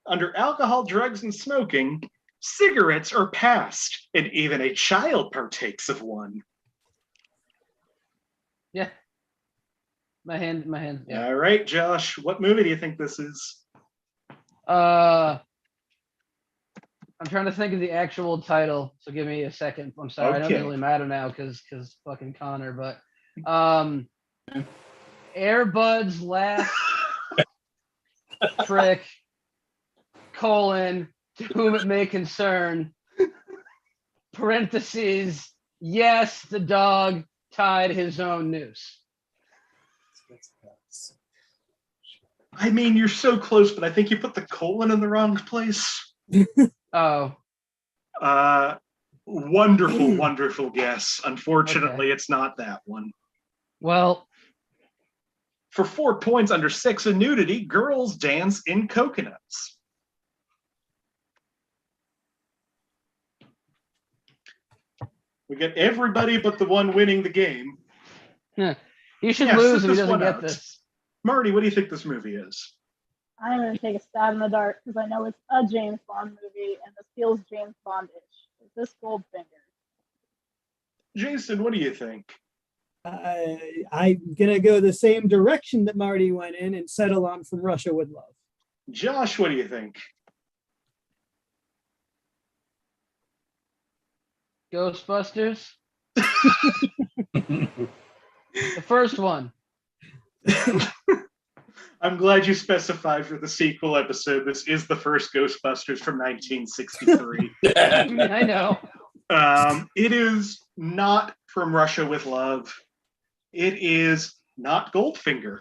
Under alcohol, drugs, and smoking, cigarettes are passed, and even a child partakes of one. Yeah. My hand. Yeah. All right, Josh, what movie do you think this is? I'm trying to think of the actual title, so give me a second. I'm sorry, Okay. It doesn't really matter now because fucking Connor, but Airbud's last trick, to whom it may concern, parentheses, yes, the dog tied his own noose. I mean, you're so close, but I think you put the colon in the wrong place. Oh. Wonderful, wonderful guess. Unfortunately, It's not that one. Well, for 4 points, under sex and nudity, girls dance in coconuts. We get everybody but the one winning the game. He should lose if he doesn't get out. this. Marty, what do you think this movie is? I'm going to take a stab in the dark because I know it's a James Bond movie and this feels James Bond-ish. Is this Goldfinger? Jason, what do you think? I'm going to go the same direction that Marty went in and settle on From Russia with Love. Josh, what do you think? Ghostbusters? The first one. I'm glad you specified for the sequel episode. This is the first Ghostbusters from 1963. I know. It is not From Russia with Love. It is not Goldfinger.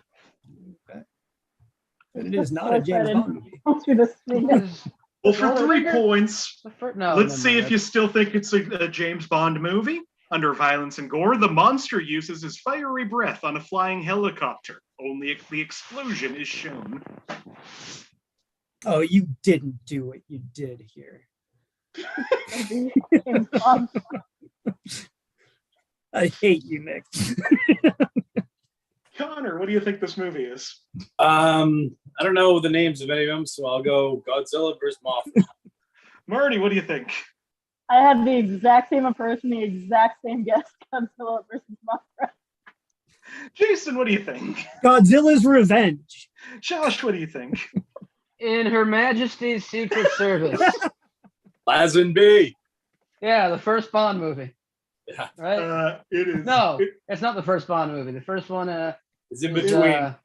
And it is not a James Bond movie. Well, for 3 points, No, let's see if you still think it's a James Bond movie. Under Violence and Gore, the monster uses his fiery breath on a flying helicopter. Only the explosion is shown. Oh, you didn't do what you did here. I hate you, Nick. Connor, what do you think this movie is? I don't know the names of any of them, so I'll go Godzilla vs. Mothra. Marty, what do you think? I had the exact same approach and the exact same guess. Godzilla versus Mothra. Jason, what do you think? Godzilla's Revenge. Josh, what do you think? In Her Majesty's Secret Service. Lazenby. Yeah, the first Bond movie. Yeah. Right? It is. No, it's not the first Bond movie. The first one is in between.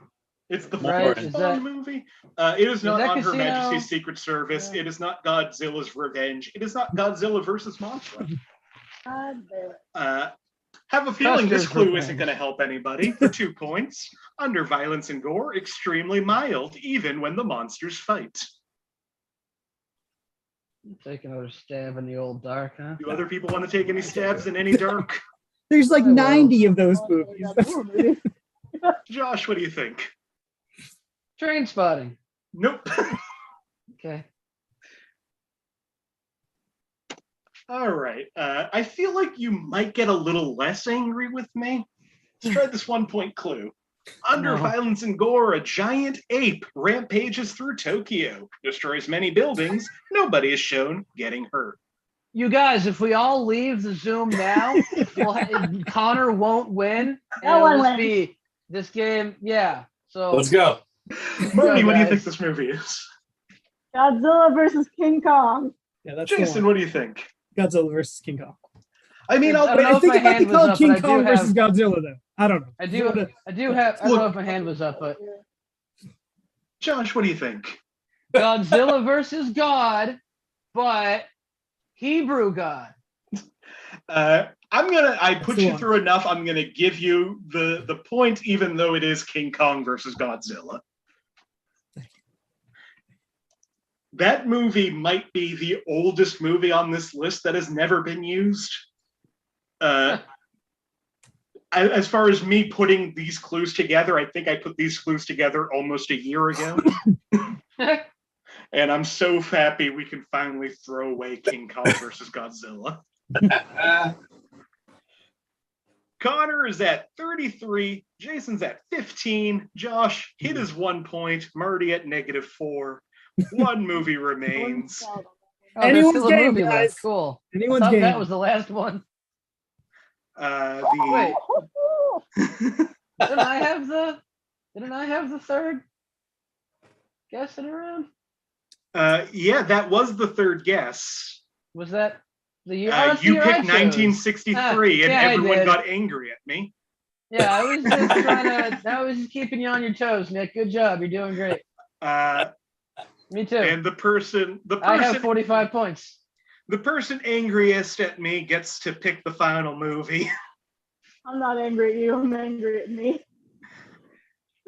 It's the right, fourth Bond movie. It is not on Her Casino? Majesty's Secret Service. Yeah. It is not Godzilla's Revenge. It is not Godzilla versus Mothra. Have a feeling this Custer's clue revenge. isn't going to help anybody. For 2 points, under violence and gore, extremely mild, even when the monsters fight. Take another stab in the old dark, huh? Do other people want to take any stabs in any dark? There's like I will. 90 of those movies. Josh, what do you think? Train spotting. Nope. Okay. All right. I feel like you might get a little less angry with me. Let's try this 1 point clue. Under No. violence and gore, a giant ape rampages through Tokyo, destroys many buildings. Nobody is shown getting hurt. You guys, if we all leave the Zoom now, Connor won't win. And No it'll one just wins. be this game. Yeah. So Let's go. Marty, what do you guys. think this movie is? Godzilla versus King Kong. Yeah, that's Jason, what do you think? Godzilla versus King Kong. I mean, I don't Wait, know I if think my it might be hand was called up, King but I do Kong versus have- Godzilla, though. I don't know. I do have. I don't know if my hand was up, but Josh, what do you think? Godzilla versus God, but Hebrew God. I put the you one. through enough. I'm gonna give you the point, even though it is King Kong versus Godzilla. That movie might be the oldest movie on this list that has never been used. As far as me putting these clues together, I think I put these clues together almost a year ago. And I'm so happy we can finally throw away King Kong versus Godzilla. Connor is at 33, Jason's at 15, Josh hit his 1 point, Marty at -4. One movie remains. Oh, there's Anyone's still a game, movie guys. left. Cool. I Anyone's thought game. that was the last one. Wait, didn't I have the third guess in a round? Yeah, that was the third guess. Was that the year? Oh, that's the You year I picked chose. 1963, and yeah, I everyone did. got angry at me. Yeah, I was just I was just keeping you on your toes, Nick. Good job. You're doing great. Me too. And the person I have 45 points. the person angriest at me gets to pick the final movie. I'm not angry at you. I'm angry at me.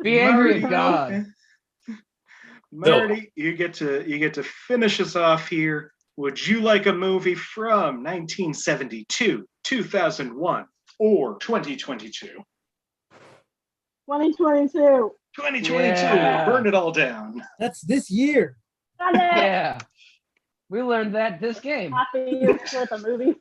Be angry at Marty, God. Marty, you get to finish us off here. Would you like a movie from 1972, 2001, or 2022? 2022. 2022. Yeah. Burn it all down. That's this year. Got it. Yeah. We learned that this game. Happy with a movie.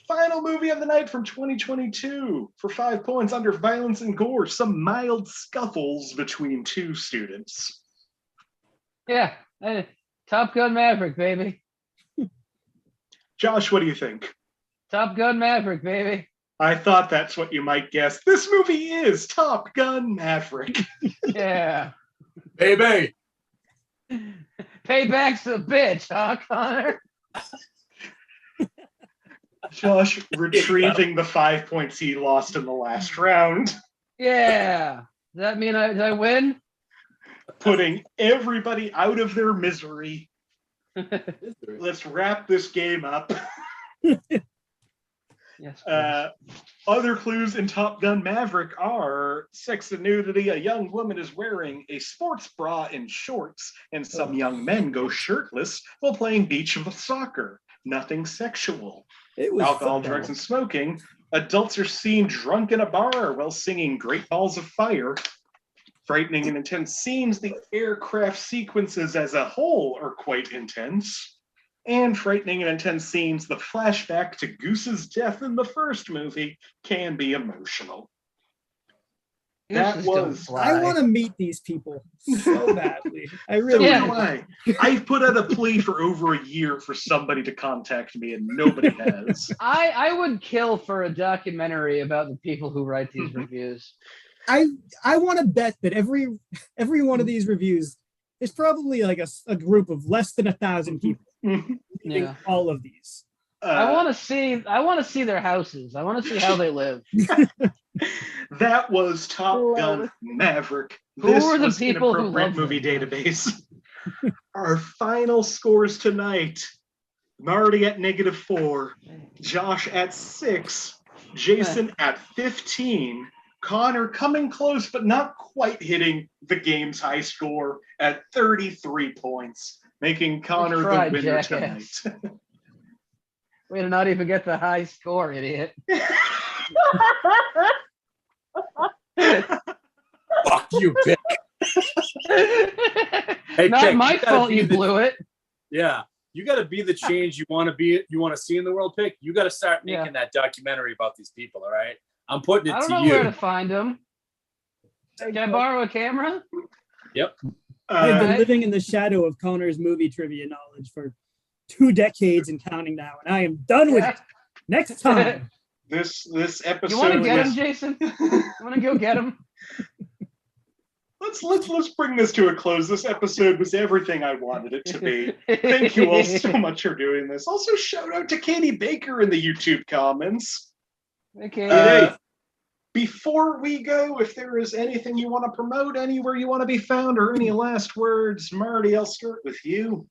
Final movie of the night from 2022 for 5 points under violence and gore. Some mild scuffles between two students. Yeah. Top Gun Maverick, baby. Josh, what do you think? Top Gun Maverick, baby. I thought that's what you might guess. This movie is Top Gun Maverick. Yeah. Baby. Payback's a bitch, huh, Connor? Josh retrieving the 5 points he lost in the last round, Yeah. Does that mean did I win? putting everybody out of their misery. Let's wrap this game up. Yes. Please. Other clues in Top Gun Maverick are sex and nudity. A young woman is wearing a sports bra and shorts, and some young men go shirtless while playing beach soccer. Nothing sexual. It was Alcohol, football. drugs, and smoking. Adults are seen drunk in a bar while singing Great Balls of Fire. Frightening and intense scenes. The aircraft sequences as a whole are quite intense. And frightening and intense scenes, the flashback to Goose's death in the first movie can be emotional. That Goose is gonna was- fly. I want to meet these people so badly. I So really Yeah. do I. I've put out a plea for over a year for somebody to contact me, and nobody has. I would kill for a documentary about the people who write these reviews. I want to bet that every one of these reviews is probably like a group of less than 1,000 people reading Yeah. all of these. I want to see their houses. I want to see how they live. That was Top Gun Maverick. Who This were the was people who Inappropriate loved Movie it? Database. Our final scores tonight. Marty at -4, Josh at 6, Jason at 15, Connor coming close but not quite hitting the game's high score at 33 points, making Connor the winner jackass. tonight. Way to not even get the high score, idiot. Fuck you, Pick. Hey, not Pick, my fault you blew it. Yeah. You got to be the change you want to be. You want to see in the world, Pick. You got to start making that documentary about these people. All right, I'm putting it to you. I don't know where to find them. Can I borrow a camera? Yep. I've been living in the shadow of Connor's movie trivia knowledge for 2 decades and counting now, and I am done with it. Next time. This episode. You want to get him, Jason? You want to go get him? Let's bring this to a close. This episode was everything I wanted it to be. Thank you all so much for doing this. Also, shout out to Katie Baker in the YouTube comments. Okay. Before we go, if there is anything you want to promote, anywhere you want to be found, or any last words, Marty, I'll start with you.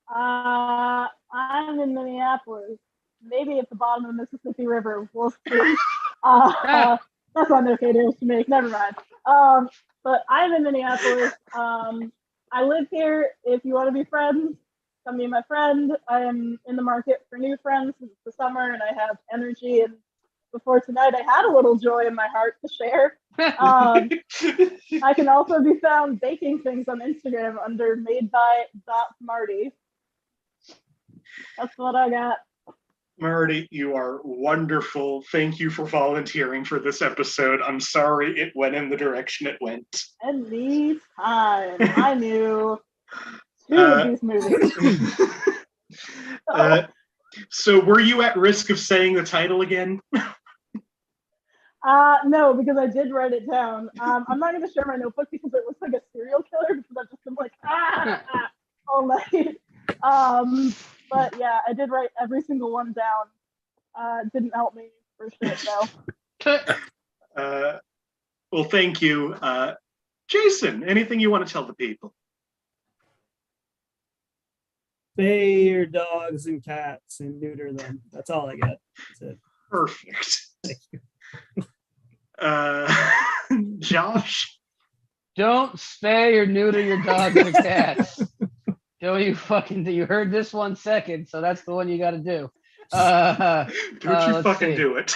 I'm in Minneapolis, maybe at the bottom of the Mississippi River. We'll see. That's not okay to make. Never mind. But I'm in Minneapolis. I live here. If you want to be friends, come be my friend. I am in the market for new friends. It's the summer, and I have energy. And before tonight, I had a little joy in my heart to share. I can also be found baking things on Instagram under madeby.marty. That's what I got. Marty, you are wonderful. Thank you for volunteering for this episode. I'm sorry it went in the direction it went. Anytime. I knew 2 of these movies. So were you at risk of saying the title again? No, because I did write it down. I'm not going to share my notebook because it looks like a serial killer because I've just been like, all night. But yeah, I did write every single one down. It didn't help me for shit, though. Well, thank you. Jason, anything you want to tell the people? Spay your dogs and cats and neuter them. That's all I got. That's it. Perfect. Thank you. Josh? Don't spay or neuter your dogs and cats. Don't you fucking do. You heard this 1 second, so that's the one you got to do. Don't you fucking do it.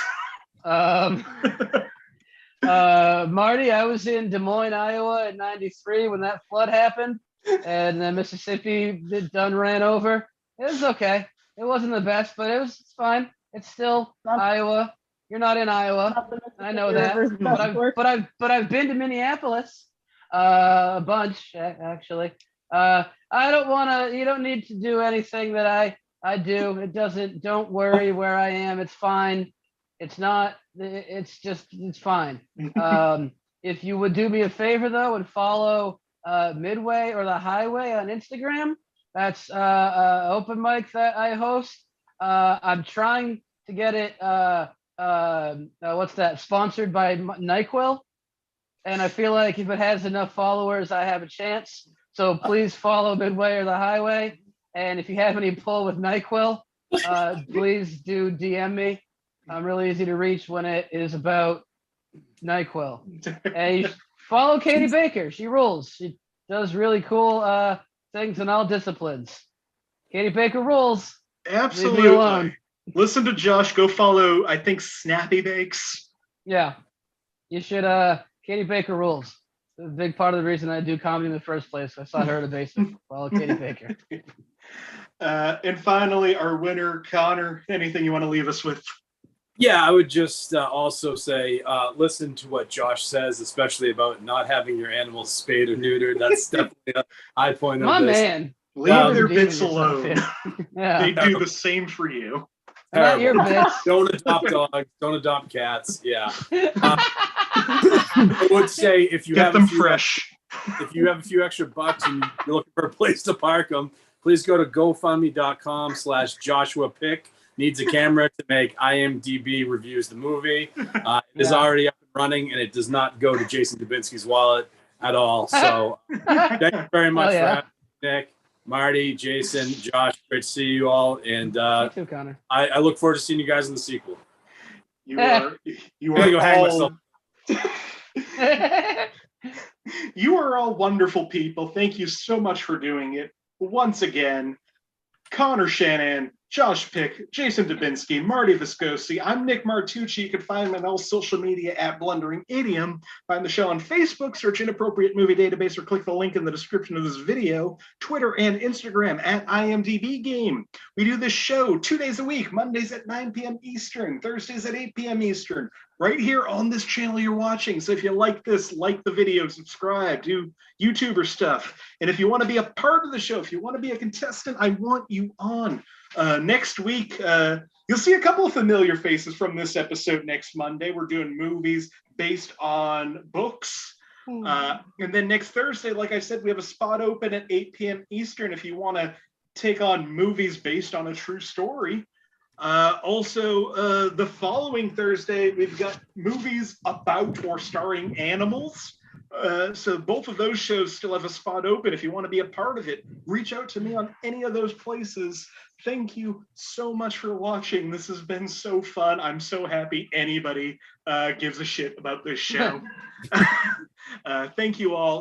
Marty, I was in Des Moines, Iowa in '93 when that flood happened, and the Mississippi done ran over. It was okay. It wasn't the best, but it's fine. It's still Iowa. You're not in Iowa. I know that. But I've been to Minneapolis a bunch actually. I don't want to. You don't need to do anything that I do. It doesn't. Don't worry where I am. It's fine. It's not. It's just. It's fine. If you would do me a favor though and follow Midway or the Highway on Instagram, that's open mic that I host. I'm trying to get it. What's that? Sponsored by NyQuil, and I feel like if it has enough followers, I have a chance. So please follow Midway or the Highway. And if you have any pull with NyQuil, please do DM me. I'm really easy to reach when it is about NyQuil. And you follow Katie Baker. She rules. She does really cool things in all disciplines. Katie Baker rules. Absolutely. Leave me alone. Listen to Josh. Go follow, I think, Snappy Bakes. Yeah. You should. Katie Baker rules. A big part of the reason I do comedy in the first place. I saw her in the basement. Follow Katie Baker. And finally, our winner, Connor. Anything you want to leave us with? Yeah, I would just also say, listen to what Josh says, especially about not having your animals spayed or neutered. That's definitely a high point of My this. Man. Leave their bits alone. Yeah. They do the same for you. Not your bits. Don't adopt dogs. Don't adopt cats. Yeah. I would say if you Get have them fresh. If you have a few extra bucks and you're looking for a place to park them, please go to GoFundMe.com/Joshua Pick. Needs a camera to make IMDb reviews the movie. It is already up and running, and it does not go to Jason Dubinsky's wallet at all. So thank you very much for having me, Nick. Marty, Jason, Josh, great to see you all. And You too, Connor. I look forward to seeing you guys in the sequel. You are I'm gonna go hang all myself. you are all wonderful people. Thank you so much for doing it. Once again, Conor Shanahan, Josh Pick, Jason Dubinsky, Marty Viscosi. I'm Nick Martucci. You can find me on all social media at Blundering Idiom. Find the show on Facebook, search Inappropriate Movie Database, or click the link in the description of this video. Twitter and Instagram at IMDb Game. We do this show 2 days a week, Mondays at 9 p.m. Eastern, Thursdays at 8 p.m. Eastern, right here on this channel you're watching. So if you like this, like the video, subscribe, do YouTuber stuff. And if you want to be a part of the show, if you want to be a contestant, I want you on. Next week, you'll see a couple of familiar faces from this episode next Monday. We're doing movies based on books. And then next Thursday, like I said, we have a spot open at 8 p.m. Eastern if you want to take on movies based on a true story. Also, the following Thursday, we've got movies about or starring animals. So both of those shows still have a spot open. If you want to be a part of it, reach out to me on any of those places. Thank you so much for watching. This has been so fun. I'm so happy anybody gives a shit about this show. Thank you all.